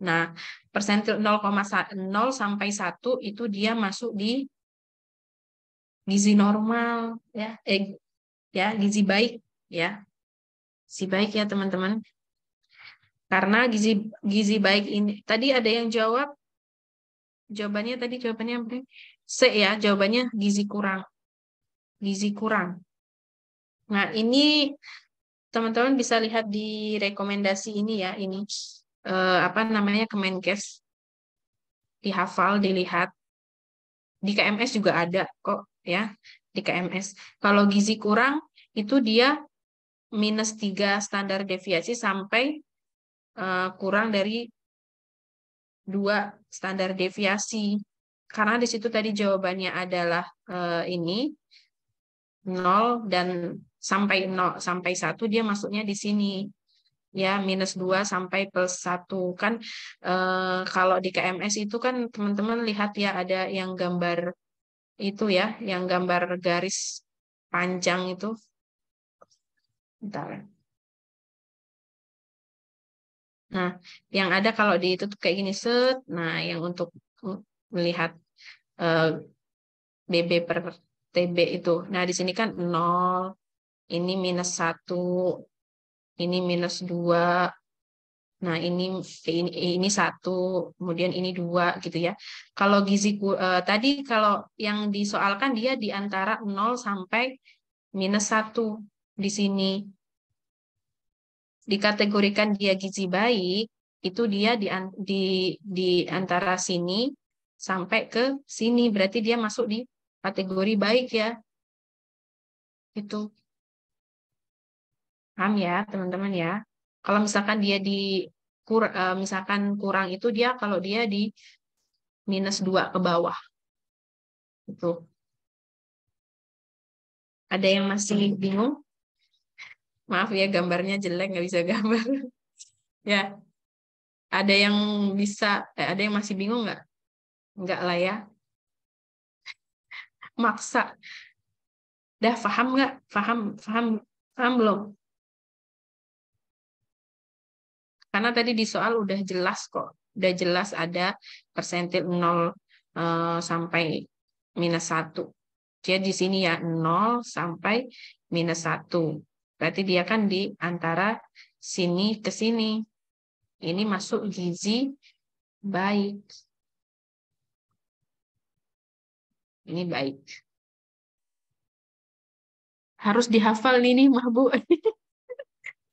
Nah, persentil 0,0 sampai 1 itu dia masuk di gizi normal ya. Gizi baik ya. Gizi baik ya, teman-teman. Karena gizi baik ini tadi ada yang jawab jawabannya apa? C ya, jawabannya gizi kurang. Gizi kurang. Nah, ini teman-teman bisa lihat di rekomendasi ini ya, ini apa namanya Kemenkes. Dihafal, dilihat. Di KMS juga ada kok ya, di KMS. Kalau gizi kurang itu dia -3 standar deviasi sampai kurang dari 2 standar deviasi. Karena di situ tadi jawabannya adalah ini 0 dan sampai 0 sampai 1 dia masuknya di sini. Ya, -2 sampai +1 kan kalau di KMS itu kan teman-teman lihat ya ada yang gambar itu ya, yang gambar garis panjang itu. Bentar. Nah, yang ada kalau di itu tuh kayak gini set. Nah, yang untuk melihat BB per TB itu. Nah, di sini kan 0, ini -1, ini -2. Nah, ini 1, kemudian ini 2 gitu ya. Kalau tadi kalau yang disoalkan dia di antara 0 sampai -1 di sini. Dikategorikan dia gizi baik, itu dia di antara sini sampai ke sini. Berarti dia masuk di kategori baik ya. Itu. Paham ya, teman-teman ya. Kalau misalkan dia misalkan kurang itu dia kalau dia di -2 ke bawah. Itu. Ada yang masih bingung? Maaf ya, gambarnya jelek, nggak bisa gambar. Ya, ada yang bisa, ada yang masih bingung nggak? Nggak lah ya. Maksa. Dah paham nggak? Paham belum? Karena tadi di soal udah jelas kok. Udah jelas ada persentil 0 sampai -1. Jadi di sini ya 0 sampai -1. Berarti dia kan di antara sini ke sini. Ini masuk gizi baik. Ini baik. Harus dihafal ini mah, Bu.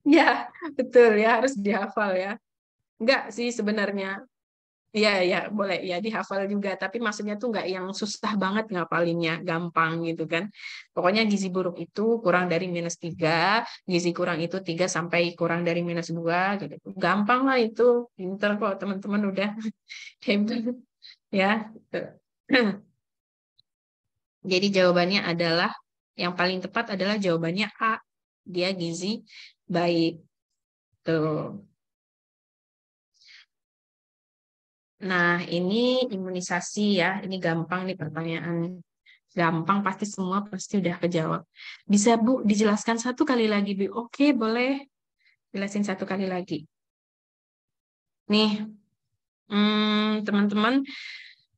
Ya, betul ya, harus dihafal ya. Enggak sih sebenarnya. Iya, ya, boleh ya dihafal juga. Tapi maksudnya tuh nggak yang susah banget ngapalinnya, gampang gitu kan. Pokoknya gizi buruk itu kurang dari -3, gizi kurang itu 3 sampai kurang dari -2, gitu. Gampang lah itu, pinter kok teman-teman udah hebat ya. Gitu. Jadi jawabannya adalah, yang paling tepat adalah jawabannya A. Dia gizi baik. Tuh. Nah, ini imunisasi ya. Ini gampang nih pertanyaan. Gampang, pasti semua pasti udah kejawab. Bisa Bu, dijelaskan satu kali lagi, Bu. Oke, boleh. Jelasin satu kali lagi. Nih, teman-teman,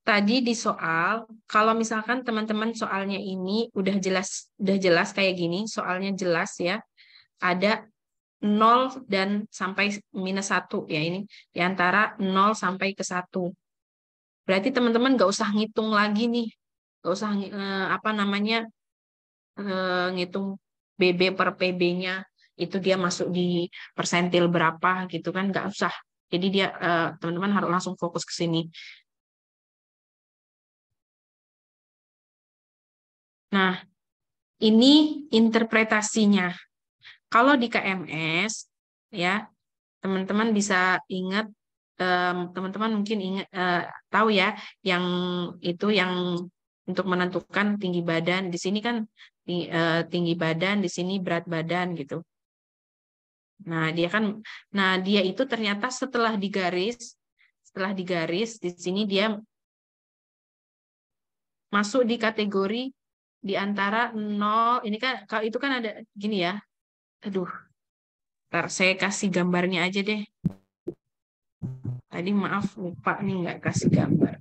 tadi di soal, kalau misalkan teman-teman soalnya ini udah jelas kayak gini, soalnya jelas ya, ada 0 dan sampai -1 ya ini, di antara 0 sampai ke 1. Berarti teman-teman nggak usah ngitung lagi nih, nggak usah apa namanya ngitung BB per PB-nya, itu dia masuk di persentil berapa gitu kan, nggak usah. Jadi dia teman-teman harus langsung fokus ke sini. Nah, ini interpretasinya. Kalau di KMS ya, teman-teman bisa ingat, teman-teman mungkin ingat, tahu ya, yang itu yang untuk menentukan tinggi badan. Di sini kan tinggi badan, di sini berat badan gitu. Nah dia itu ternyata setelah digaris di sini dia masuk di kategori di antara 0. Ini kan kalau itu kan ada gini ya. Aduh, ntar saya kasih gambarnya aja deh. Tadi maaf lupa nih nggak kasih gambar.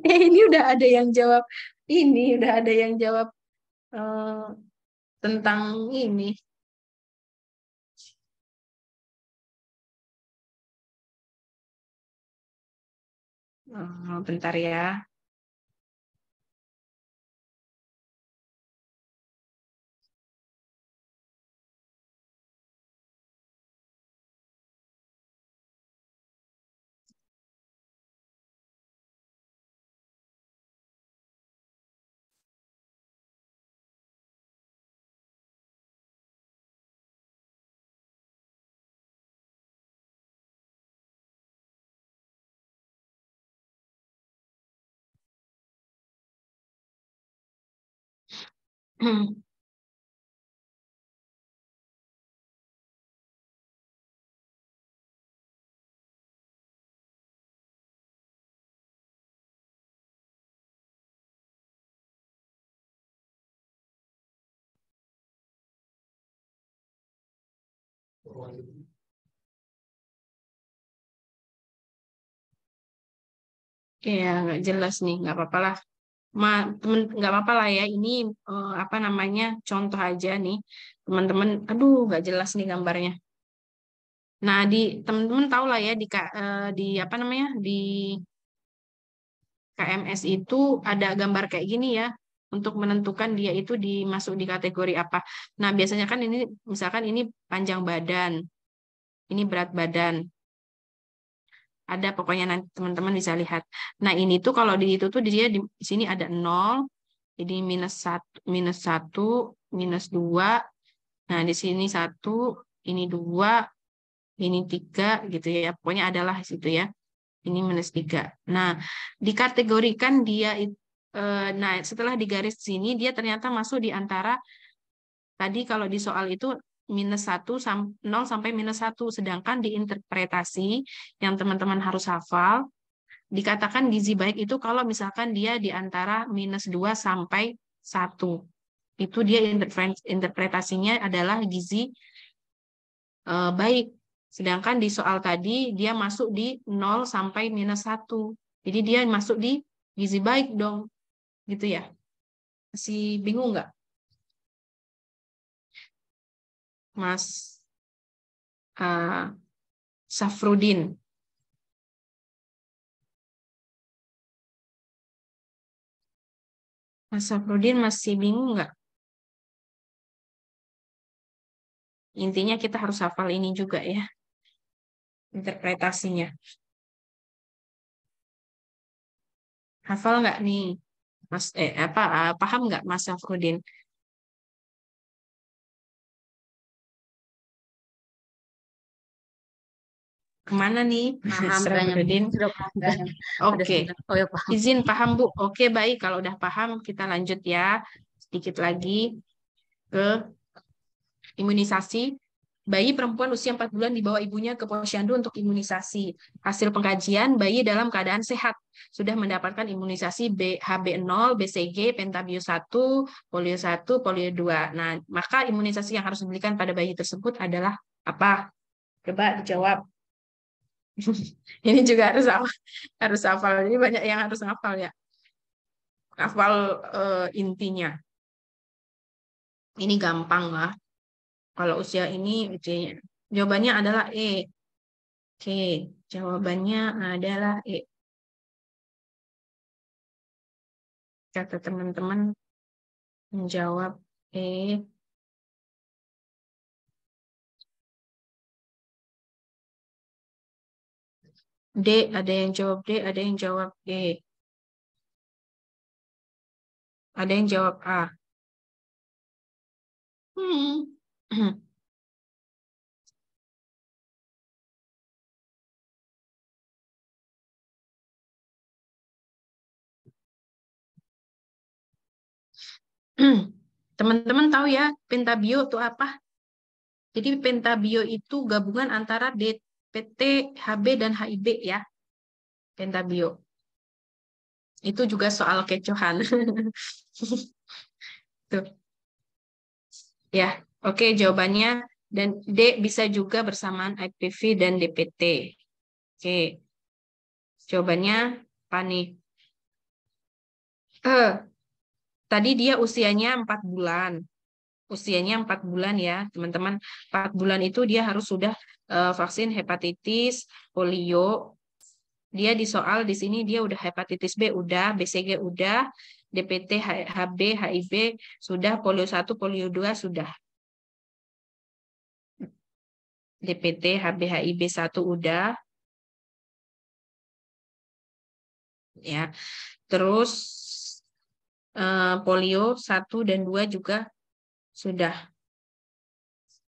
Ini udah ada yang jawab. Ini udah ada yang jawab tentang ini. Bentar ya. Ya, nggak jelas nih, nggak apa-apa lah. Temen nggak apa-apa lah ya. Ini apa namanya contoh aja nih, teman-teman. Aduh, nggak jelas nih gambarnya. Nah, teman-teman tahu lah ya di apa namanya di KMS itu ada gambar kayak gini ya untuk menentukan dia itu dimasuk di kategori apa. Nah, biasanya kan ini misalkan ini panjang badan, ini berat badan. Ada pokoknya nanti teman-teman bisa lihat. Nah, ini tuh kalau di itu tuh dia di sini ada 0, jadi -1, -2. Nah, di sini 1, ini 2, ini 3 gitu ya. Pokoknya adalah situ ya. Ini -3. Nah, dikategorikan dia nah setelah digaris sini dia ternyata masuk di antara tadi kalau di soal itu -1 0 sampai -1, sedangkan di interpretasi yang teman-teman harus hafal dikatakan gizi baik itu kalau misalkan dia di antara -2 sampai 1. Itu dia interpretasinya adalah gizi baik. Sedangkan di soal tadi dia masuk di 0 sampai -1. Jadi dia masuk di gizi baik dong. Gitu ya. Masih bingung nggak? Mas Safrudin. Mas Safrudin masih bingung nggak? Intinya kita harus hafal ini juga ya. Interpretasinya. Hafal nggak nih? Mas paham nggak Mas Safrudin? Kemana nih?
Paham,
Safrudin.
sudah paham.
Oke.
Oh ya paham.
Izin paham Bu. Oke baik, kalau udah paham kita lanjut ya. Sedikit lagi ke imunisasi. Bayi perempuan usia 4 bulan dibawa ibunya ke posyandu untuk imunisasi. Hasil pengkajian, bayi dalam keadaan sehat. Sudah mendapatkan imunisasi HB0, BCG, pentabio 1, polio 1, polio 2. Nah, maka imunisasi yang harus diberikan pada bayi tersebut adalah apa? Coba dijawab. Ini juga harus hafal. Ini banyak yang harus hafal ya. Hafal intinya. Ini gampang lah. Kalau usia ini ujianya. Jawabannya adalah E. Oke, jawabannya adalah E. Kata teman-teman menjawab E. D, ada yang jawab D, ada yang jawab E. Ada yang jawab A. Teman-teman tahu ya pentabio itu apa? Jadi pentabio itu gabungan antara DPT, HB, dan HIB ya. Pentabio. Itu juga soal kecohan. Tuh. Ya, oke jawabannya. Dan D bisa juga bersamaan IPV dan DPT. Oke. Jawabannya apa nih? Tadi dia usianya 4 bulan. Usianya 4 bulan ya, teman-teman. 4 bulan itu dia harus sudah vaksin hepatitis, polio. Dia di soal di sini dia udah hepatitis B udah, BCG udah, DPT, HB, HIV sudah, polio 1, polio 2 sudah. DPT, HB, HIV 1 udah. Ya. Terus polio 1 dan 2 juga sudah.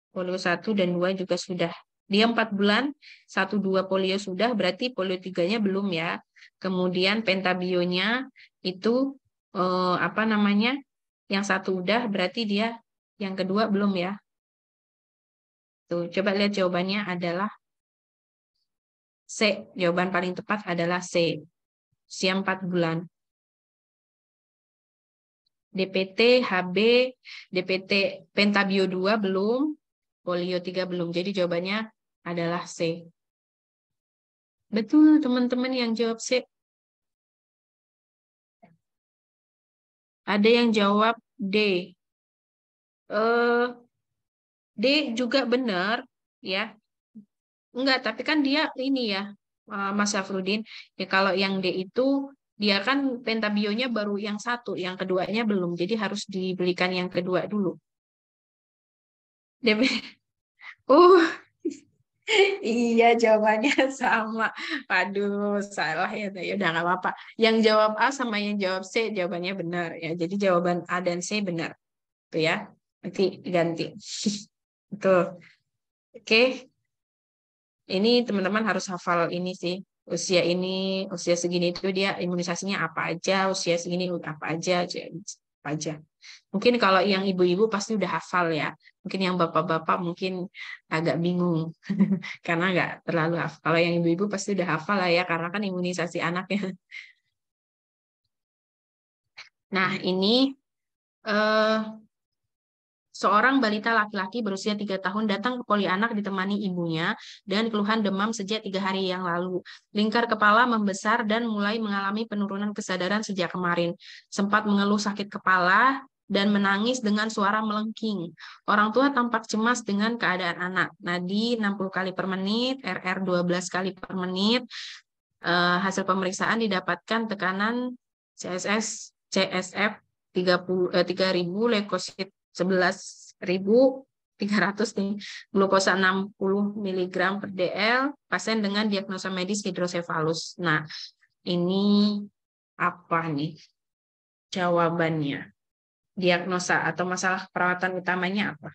Polio 1 dan 2 juga sudah. Dia 4 bulan, 1, 2 polio sudah, berarti polio 3-nya belum ya. Kemudian pentabionya itu apa namanya? Yang 1 udah, berarti dia yang kedua belum ya. Tuh, coba lihat jawabannya adalah C. Jawaban paling tepat adalah C. Usia 4 bulan. DPT, HB, DPT pentabio 2 belum, polio 3 belum. Jadi jawabannya adalah C. Betul teman-teman yang jawab C. Ada yang jawab D. D juga benar ya. Enggak, tapi kan dia ini ya, Mas Safrudin. Ya kalau yang D itu dia kan pentabionya baru yang 1, yang keduanya belum. Jadi harus dibelikan yang kedua dulu. Iya jawabannya sama. Aduh, salah ya. Ya udah nggak apa-apa. Yang jawab A sama yang jawab C jawabannya benar ya. Jadi jawaban A dan C benar. Tuh ya. Nanti diganti. Betul. Oke. Ini teman-teman harus hafal ini sih. Usia ini, usia segini itu dia imunisasinya apa aja, usia segini apa aja, apa aja. Mungkin kalau yang ibu-ibu pasti udah hafal ya. Mungkin yang bapak-bapak mungkin agak bingung karena nggak terlalu hafal. Kalau yang ibu-ibu pasti udah hafal lah ya, karena kan imunisasi anaknya. Nah, ini eh, seorang balita laki-laki berusia 3 tahun datang ke poli anak ditemani ibunya dengan keluhan demam sejak 3 hari yang lalu. Lingkar kepala membesar dan mulai mengalami penurunan kesadaran sejak kemarin. Sempat mengeluh sakit kepala dan menangis dengan suara melengking. Orang tua tampak cemas dengan keadaan anak. Nadi 60 kali per menit, RR 12 kali per menit. Hasil pemeriksaan didapatkan tekanan CSF 3000, leukosit 11.300 nih, glukosa 60 mg per dl, pasien dengan diagnosa medis hidrosefalus. Nah, ini apa nih jawabannya? Diagnosa atau masalah perawatan utamanya apa?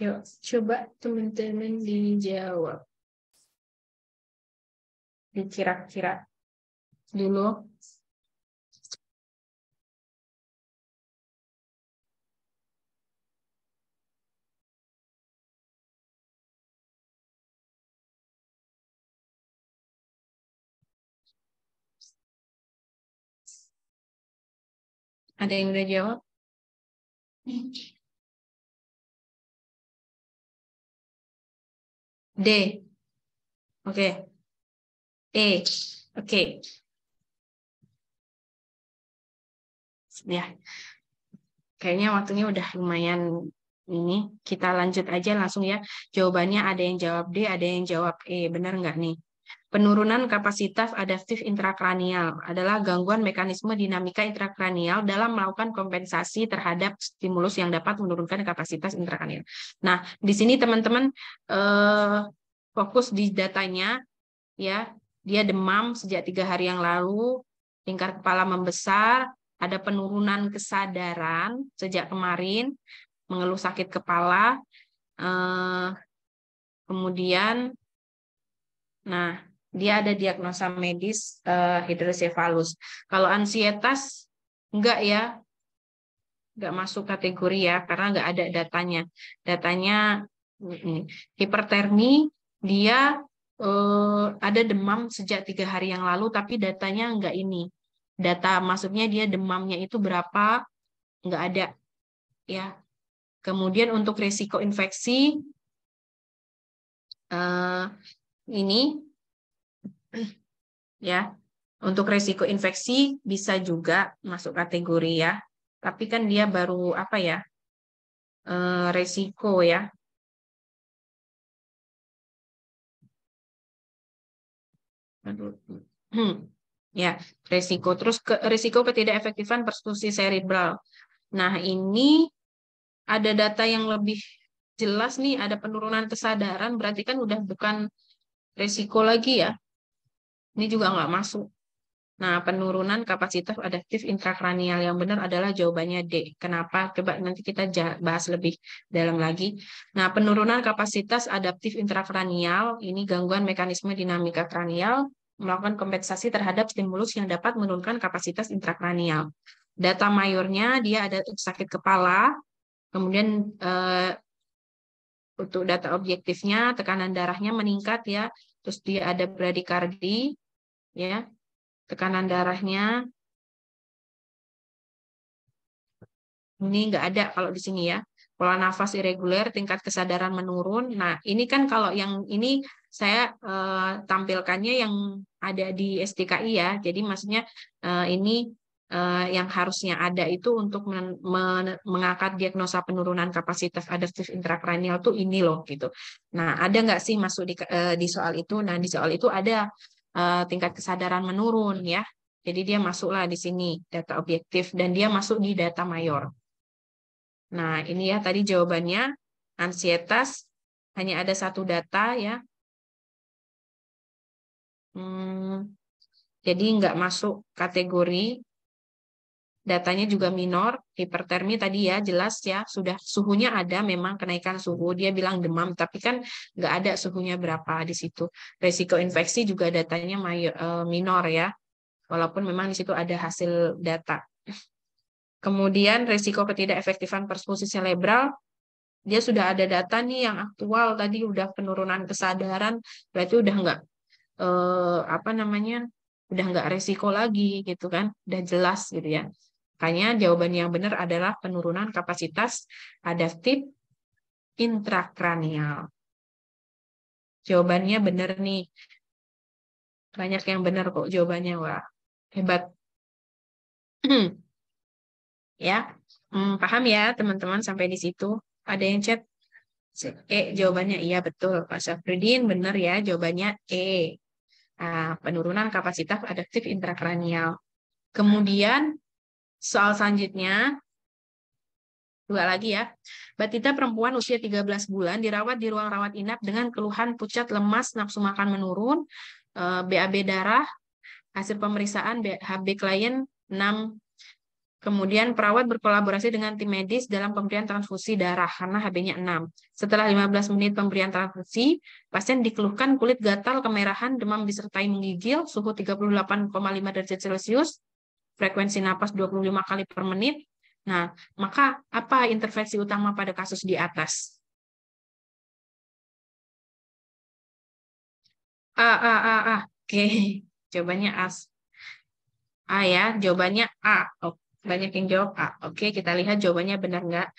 Yuk, coba teman-teman dijawab. Dikira-kira dulu. Ada yang udah jawab? D. Oke. E. Oke. Ya. Kayaknya waktunya udah lumayan ini. Kita lanjut aja langsung ya. Jawabannya ada yang jawab D, ada yang jawab E. Benar nggak nih? Penurunan kapasitas adaptif intrakranial adalah gangguan mekanisme dinamika intrakranial dalam melakukan kompensasi terhadap stimulus yang dapat menurunkan kapasitas intrakranial. Nah, di sini teman-teman fokus di datanya ya. Dia demam sejak 3 hari yang lalu, lingkar kepala membesar, ada penurunan kesadaran sejak kemarin, mengeluh sakit kepala, kemudian, nah, dia ada diagnosa medis hidrosefalus. Kalau ansietas, enggak ya, enggak masuk kategori ya, karena enggak ada datanya. Datanya hipertermi, dia ada demam sejak 3 hari yang lalu, tapi datanya enggak ini. Data maksudnya dia demamnya itu berapa, enggak ada ya. Kemudian untuk risiko infeksi ini ya, untuk risiko infeksi bisa juga masuk kategori ya. Tapi kan dia baru apa ya? Resiko ya. Ya, resiko. Terus risiko ketidakefektifan perfusi cerebral. Nah, ini ada data yang lebih jelas nih, ada penurunan kesadaran, berarti kan udah bukan resiko lagi ya. Ini juga nggak masuk. Nah, penurunan kapasitas adaptif intrakranial yang benar adalah jawabannya D. Kenapa? Coba nanti kita bahas lebih dalam lagi. Nah, penurunan kapasitas adaptif intrakranial, ini gangguan mekanisme dinamika kranial, melakukan kompensasi terhadap stimulus yang dapat menurunkan kapasitas intrakranial. Data mayornya, dia ada sakit kepala, kemudian untuk data objektifnya, tekanan darahnya meningkat ya, terus dia ada bradikardi, ya, tekanan darahnya ini nggak ada kalau di sini ya. Pola nafas irregular, tingkat kesadaran menurun. Nah, ini kan kalau yang ini saya tampilkannya yang ada di STKI ya. Jadi maksudnya ini yang harusnya ada itu untuk mengangkat diagnosa penurunan kapasitas adaptif intrakranial tuh ini loh gitu. Nah, ada nggak sih masuk di soal itu? Nah, di soal itu ada tingkat kesadaran menurun ya. Jadi dia masuklah di sini data objektif dan dia masuk di data mayor. Nah, ini ya tadi jawabannya ansietas hanya ada satu data ya. Jadi nggak masuk kategori datanya juga minor, hipertermi tadi ya jelas ya, sudah suhunya ada memang kenaikan suhu, dia bilang demam, tapi kan nggak ada suhunya berapa di situ. Resiko infeksi juga datanya minor ya, walaupun memang di situ ada hasil data. Kemudian resiko ketidakefektifan persfusi cerebral, dia sudah ada data nih yang aktual tadi udah penurunan kesadaran, berarti udah nggak udah nggak resiko lagi gitu kan, udah jelas gitu ya. Makanya jawaban yang benar adalah penurunan kapasitas adaptif intrakranial. Jawabannya benar nih. Banyak yang benar kok jawabannya. Wah, hebat. Ya, paham ya teman-teman sampai di situ. Ada yang chat? Jawabannya iya betul. Pak Syafruddin benar ya, jawabannya E. Nah, penurunan kapasitas adaptif intrakranial. Kemudian soal selanjutnya, dua lagi ya. Batita perempuan usia 13 bulan dirawat di ruang rawat inap dengan keluhan pucat, lemas, nafsu makan menurun, BAB darah, hasil pemeriksaan HB klien 6. Kemudian perawat berkolaborasi dengan tim medis dalam pemberian transfusi darah karena HB-nya 6. Setelah 15 menit pemberian transfusi, pasien dikeluhkan kulit gatal, kemerahan, demam disertai menggigil, suhu 38,5 derajat Celcius, frekuensi napas 25 kali per menit. Nah, maka apa intervensi utama pada kasus di atas? Oke, jawabannya A ya, jawabannya A. Oh, banyak yang jawab A. Oke, kita lihat jawabannya benar nggak.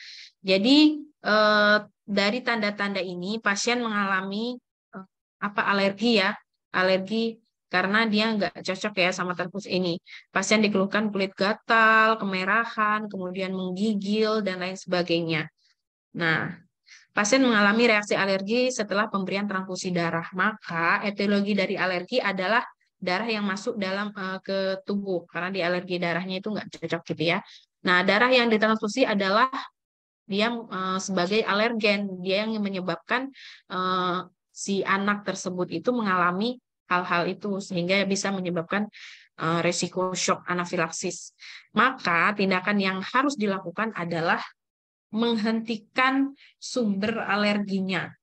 Jadi dari tanda-tanda ini pasien mengalami alergi ya, alergi karena dia nggak cocok ya sama transfusi ini. Pasien dikeluhkan kulit gatal, kemerahan, kemudian menggigil dan lain sebagainya. Nah, pasien mengalami reaksi alergi setelah pemberian transfusi darah. Maka etiologi dari alergi adalah darah yang masuk dalam ke tubuh karena di alergi darahnya itu nggak cocok gitu ya. Nah, darah yang ditransfusi adalah dia sebagai alergen, dia yang menyebabkan si anak tersebut itu mengalami hal-hal itu sehingga bisa menyebabkan resiko shock anafilaksis. Maka tindakan yang harus dilakukan adalah menghentikan sumber alerginya,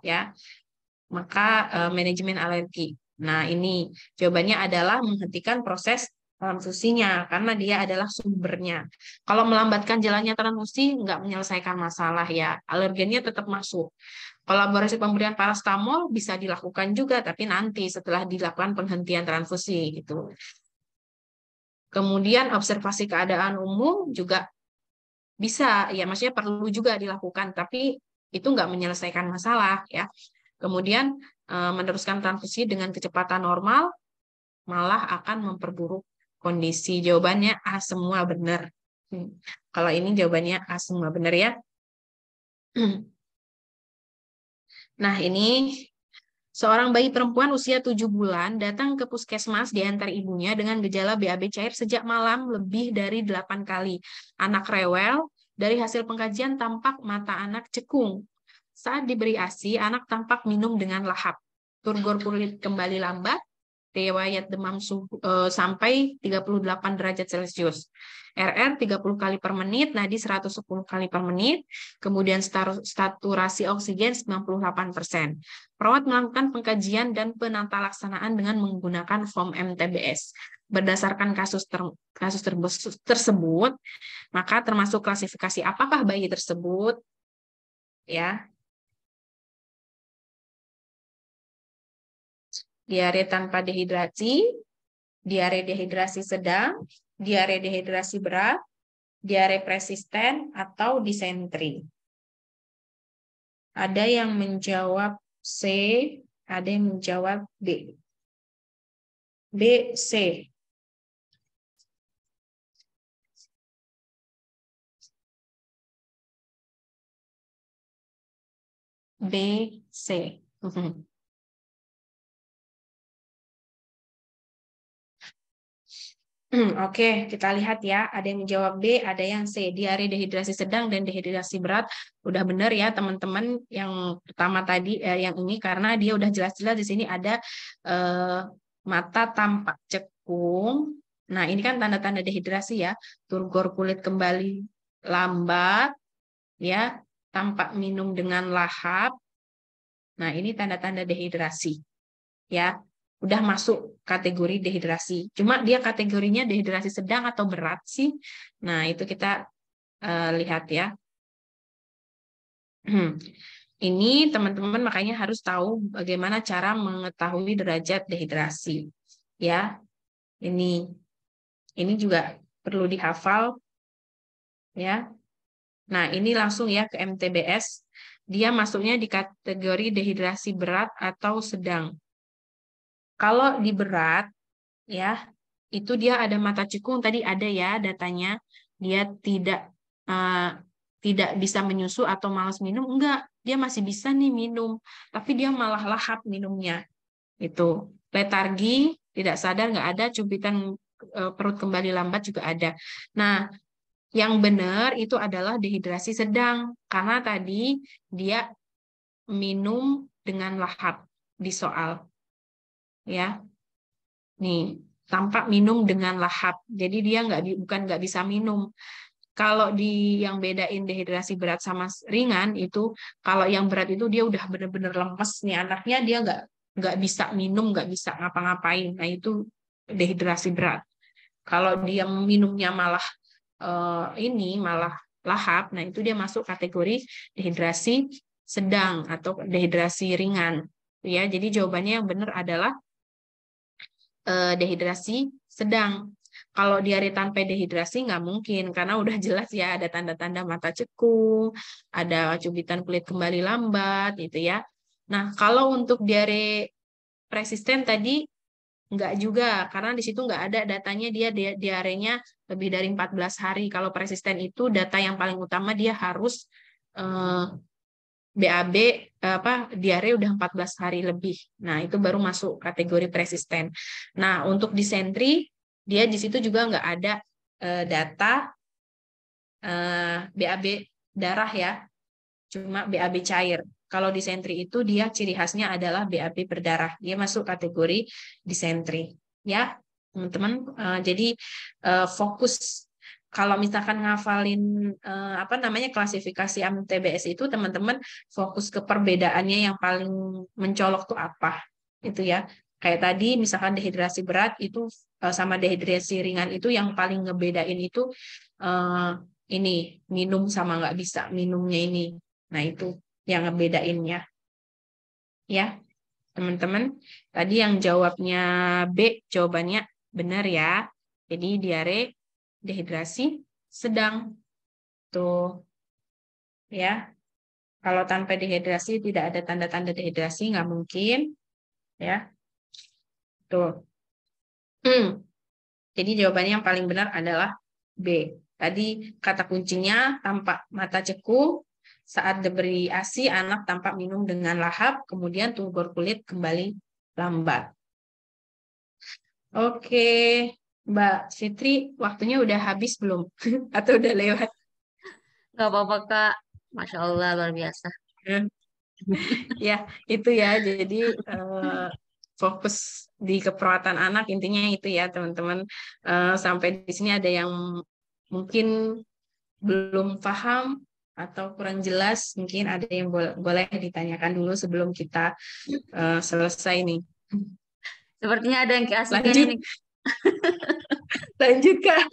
ya. Maka manajemen alergi. Nah, ini jawabannya adalah menghentikan proses transfusinya karena dia adalah sumbernya. Kalau melambatkan jalannya transfusi nggak menyelesaikan masalah ya, alergennya tetap masuk. Kolaborasi pemberian parastamol bisa dilakukan juga, tapi nanti setelah dilakukan penghentian transfusi gitu. Kemudian observasi keadaan umum juga bisa, ya maksudnya perlu juga dilakukan, tapi itu nggak menyelesaikan masalah ya. Kemudian meneruskan transfusi dengan kecepatan normal malah akan memperburuk kondisi. Jawabannya A semua benar. Kalau ini jawabannya A semua benar ya. Nah, ini seorang bayi perempuan usia 7 bulan datang ke puskesmas diantar ibunya dengan gejala BAB cair sejak malam lebih dari 8 kali. Anak rewel, dari hasil pengkajian tampak mata anak cekung. Saat diberi ASI, anak tampak minum dengan lahap. Turgor kulit kembali lambat, riwayat demam sampai 38 derajat Celcius. RR 30 kali per menit, nadi 110 kali per menit, kemudian saturasi oksigen 98%. Perawat melakukan pengkajian dan penatalaksanaan dengan menggunakan form MTBS. Berdasarkan kasus tersebut, maka termasuk klasifikasi apakah bayi tersebut ya diare tanpa dehidrasi, diare dehidrasi sedang, diare dehidrasi berat, diare persisten, atau disentri. Ada yang menjawab C, ada yang menjawab B. B, C. B, C. Oke, kita lihat ya. Ada yang menjawab B, ada yang C. Diare dehidrasi sedang dan dehidrasi berat. Udah benar ya teman-teman yang pertama tadi, yang ini karena dia udah jelas-jelas di sini ada mata tampak cekung. Nah, ini kan tanda-tanda dehidrasi ya. Turgor kulit kembali lambat, ya, tampak minum dengan lahap. Nah, ini tanda-tanda dehidrasi, ya. Udah masuk kategori dehidrasi. Cuma dia kategorinya dehidrasi sedang atau berat sih. Nah, itu kita lihat ya. Ini teman-teman makanya harus tahu bagaimana cara mengetahui derajat dehidrasi. Ya, ini juga perlu dihafal ya. Nah, ini langsung ya ke MTBS. Dia masuknya di kategori dehidrasi berat atau sedang. Kalau di berat ya, itu dia ada mata cekung tadi ada ya datanya. Dia tidak bisa menyusu atau malas minum, enggak. Dia masih bisa nih minum, tapi dia malah lahap minumnya. Itu letargi, tidak sadar, nggak ada, cubitan perut kembali lambat juga ada. Nah, yang benar itu adalah dehidrasi sedang, karena tadi dia minum dengan lahap di soal. Ya, nih, tampak minum dengan lahap. Jadi dia bukan nggak bisa minum. Kalau yang bedain dehidrasi berat sama ringan itu, kalau yang berat itu dia udah bener-bener lemes nih anaknya, dia nggak bisa minum, nggak bisa ngapa-ngapain. Nah itu dehidrasi berat. Kalau dia minumnya malah malah lahap, nah itu dia masuk kategori dehidrasi sedang atau dehidrasi ringan. Ya, jadi jawabannya yang benar adalah dehidrasi sedang. Kalau diare tanpa dehidrasi nggak mungkin, karena udah jelas ya ada tanda-tanda mata cekung, ada cubitan kulit kembali lambat, gitu ya. Nah, kalau untuk diare persisten tadi nggak juga, karena di situ nggak ada datanya dia diarenya lebih dari 14 hari. Kalau persisten itu data yang paling utama dia harus BAB diare udah 14 hari lebih. Nah, itu baru masuk kategori persisten. Nah, untuk disentri dia di situ juga nggak ada data BAB darah ya, cuma BAB cair. Kalau disentri itu dia ciri khasnya adalah BAB berdarah. Dia masuk kategori disentri. Ya, teman-teman. Jadi fokus kalau misalkan ngafalin klasifikasi MTBS itu teman-teman fokus ke perbedaannya yang paling mencolok tuh apa. Itu ya. Kayak tadi misalkan dehidrasi berat itu sama dehidrasi ringan itu yang paling ngebedain itu ini minum sama nggak bisa minumnya ini. Nah, itu yang ngebedainnya. Ya, teman-teman. Tadi yang jawabnya B, jawabannya benar ya. Jadi diare, dehidrasi, sedang. Tuh. Ya. Kalau tanpa dehidrasi tidak ada tanda-tanda dehidrasi, nggak mungkin. Ya. Tuh. Jadi jawabannya yang paling benar adalah B. Tadi kata kuncinya tampak mata ceku, saat diberi ASI anak tampak minum dengan lahap, kemudian turgor kulit kembali lambat. Oke, Mbak Fitri, waktunya udah habis belum? Atau udah lewat?
Gak apa-apa, Kak. Masya Allah, luar biasa.
Ya, itu ya. Jadi fokus di keperawatan anak intinya itu ya, teman-teman. Sampai di sini ada yang mungkin belum paham atau kurang jelas, mungkin ada yang boleh ditanyakan dulu sebelum kita selesai nih.
Sepertinya ada yang keasikan
Lanjut,
ini.
lanjut Kak.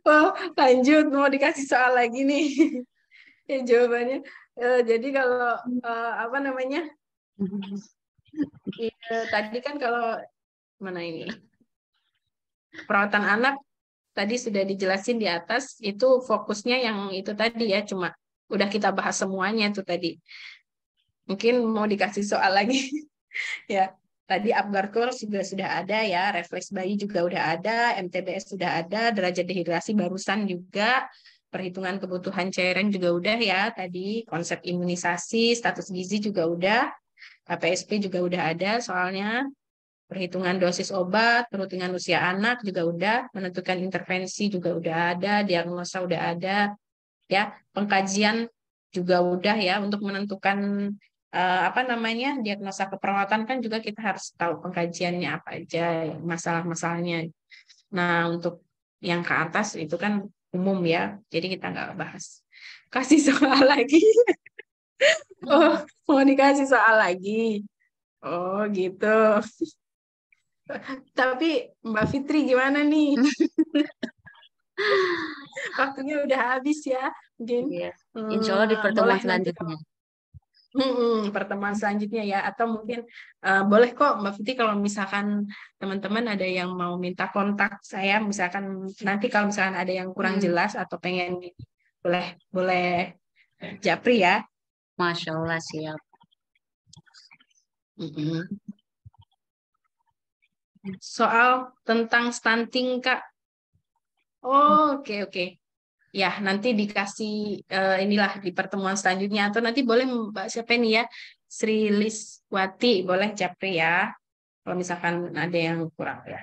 Oh, lanjut, mau dikasih soal lagi nih. Ya, jawabannya. Jadi kalau apa namanya? Tadi kan kalau mana ini? Perawatan anak tadi sudah dijelasin di atas, itu fokusnya yang itu tadi ya, cuma udah kita bahas semuanya itu tadi. Mungkin mau dikasih soal lagi. Ya, tadi Apgar Kurs juga sudah ada ya, refleks bayi juga udah ada, MTBS sudah ada, derajat dehidrasi barusan juga, perhitungan kebutuhan cairan juga udah ya, tadi konsep imunisasi, status gizi juga udah, KPSP juga udah ada soalnya, perhitungan dosis obat, perhitungan usia anak juga udah, menentukan intervensi juga udah ada, diagnosa udah ada, ya, pengkajian juga udah ya, untuk menentukan diagnosa keperawatan kan juga kita harus tahu pengkajiannya apa aja, masalah-masalahnya. Nah, untuk yang ke atas itu kan umum ya, jadi kita nggak bahas. Kasih soal lagi. Oh, mau dikasih soal lagi. Oh, gitu. Tapi Mbak Fitri gimana nih? Waktunya udah habis ya. Mungkin
Iya. Insya Allah di pertemuan
boleh nanti kalau
selanjutnya.
pertemuan selanjutnya ya, atau mungkin boleh kok Mbak Fitri kalau misalkan teman-teman ada yang mau minta kontak saya, misalkan nanti kalau misalkan ada yang kurang jelas atau pengen boleh boleh japri ya.
Masya Allah, siap.
Mm-mm. Soal tentang stunting Kak. Oh, oke oke. Ya, nanti dikasih inilah di pertemuan selanjutnya, atau nanti boleh Mbak siapa ini ya, Sri Liswati, boleh japri ya. Kalau misalkan ada yang kurang ya.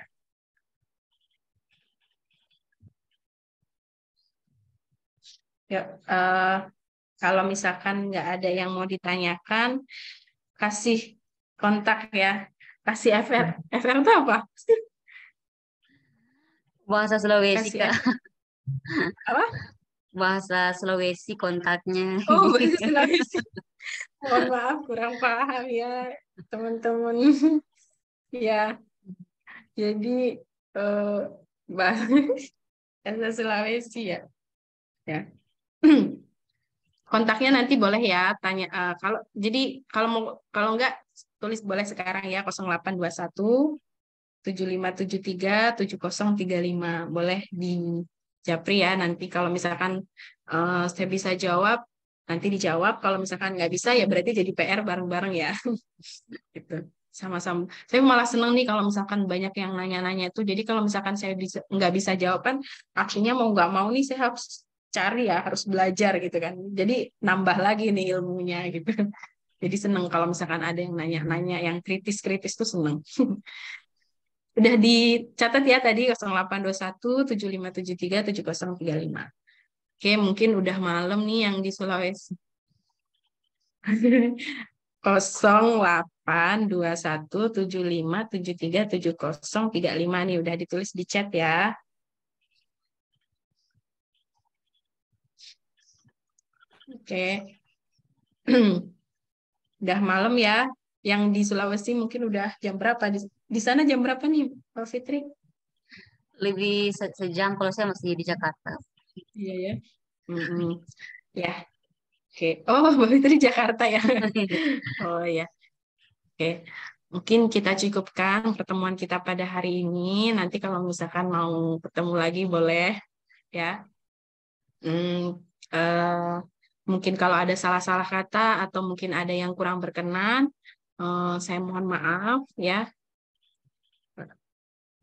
Ya, kalau misalkan nggak ada yang mau ditanyakan, kasih kontak ya. Kasih FR. FR itu apa?
Bahasa Sulawesi,
Kasih
Kak.
FR. Apa?
Bahasa Sulawesi kontaknya.
Oh, bahasa Sulawesi. Mohon maaf, kurang paham ya, teman-teman. Ya, jadi bahasa bahasa Sulawesi ya. Ya. Kontaknya nanti boleh ya tanya kalau jadi kalau enggak tulis boleh sekarang ya 0821 7573 7035 boleh di Japri ya, nanti kalau misalkan saya bisa jawab nanti dijawab, kalau misalkan nggak bisa ya berarti jadi PR bareng-bareng ya. Gitu, sama-sama. Saya malah seneng nih kalau misalkan banyak yang nanya-nanya itu, jadi kalau misalkan saya bisa nggak bisa jawaban, artinya mau nggak mau nih saya harus cari ya, harus belajar gitu kan, jadi nambah lagi nih ilmunya gitu. Jadi seneng kalau misalkan ada yang nanya-nanya yang kritis-kritis tuh seneng. Udah dicatat ya tadi 0821 7573 7035. Oke, mungkin udah malam nih yang di Sulawesi. 082175737035 nih udah ditulis di chat ya. Oke. Udah malam ya. Yang di Sulawesi mungkin udah jam berapa? Di sana jam berapa nih, Mbak Fitri?
Lebih sejam kalau saya masih di Jakarta.
Iya ya. Mm-mm. Ya, oke. Oh, Mbak Fitri Jakarta ya. Oh ya. Oke. Mungkin kita cukupkan pertemuan kita pada hari ini. Nanti kalau misalkan mau ketemu lagi boleh ya. Hmm, eh, mungkin kalau ada salah-salah kata atau mungkin ada yang kurang berkenan, saya mohon maaf ya.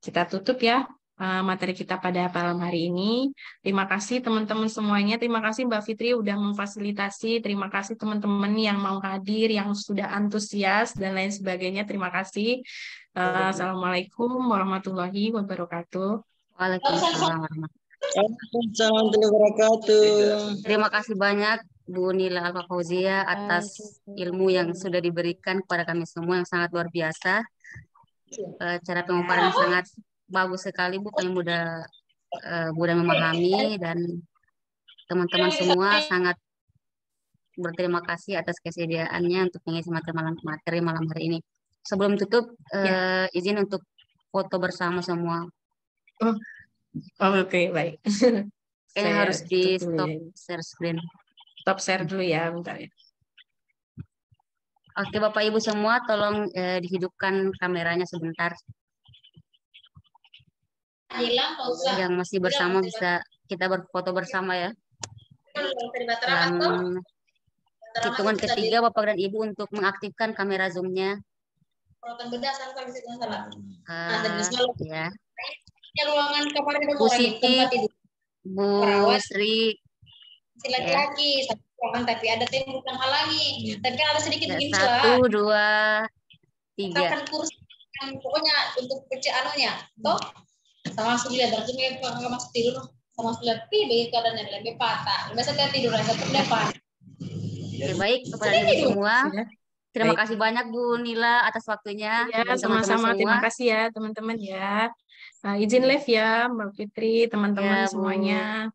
Kita tutup ya materi kita pada malam hari ini. Terima kasih teman-teman semuanya. Terima kasih Mbak Fitri udah memfasilitasi. Terima kasih teman-teman yang mau hadir, yang sudah antusias dan lain sebagainya. Terima kasih. Assalamualaikum warahmatullahi wabarakatuh.
Waalaikumsalam warahmatullahi
Waalaikumsalam warahmatullahi wabarakatuh.
Terima kasih banyak Bu Nila Al-Fauzia atas ilmu yang sudah diberikan kepada kami semua yang sangat luar biasa. Cara pemaparan sangat bagus sekali Bu, kami mudah memahami, dan teman-teman semua sangat berterima kasih atas kesediaannya untuk mengisi materi malam hari ini. Sebelum tutup, izin untuk foto bersama semua.
Oh, oke, baik.
Kayaknya
Saya
harus di
tutup dulu
stop
ya.
share screen.
Stop share dulu ya, bentar ya.
Oke, Bapak Ibu semua, tolong dihidupkan kameranya sebentar. Yang masih bersama bisa kita berfoto bersama ya. Dalam hitungan ketiga, Bapak dan Ibu untuk mengaktifkan kamera Zoom-nya. Ya. Bu Siti, Bu Sri,
laki-laki satu ruangan tapi ada tembok yang halangi, tapi kan ada sedikit begini
1, 2, 3.
kan kursi yang pokoknya untuk pecah anunya toh sama sulit berarti mereka masuk tidur sama sulit begitu keadaannya lebih patah biasa dia tidur aja ke depan.
Oke, baik kepada Ibu semua. Terima
Baik.
kasih banyak Bu Nila atas waktunya.
Ya,
Dan teman-teman
sama-sama.
semua.
Terima kasih ya, teman-teman ya. Izin live ya, Mbak Fitri, teman-teman
Ya, Bu.
semuanya.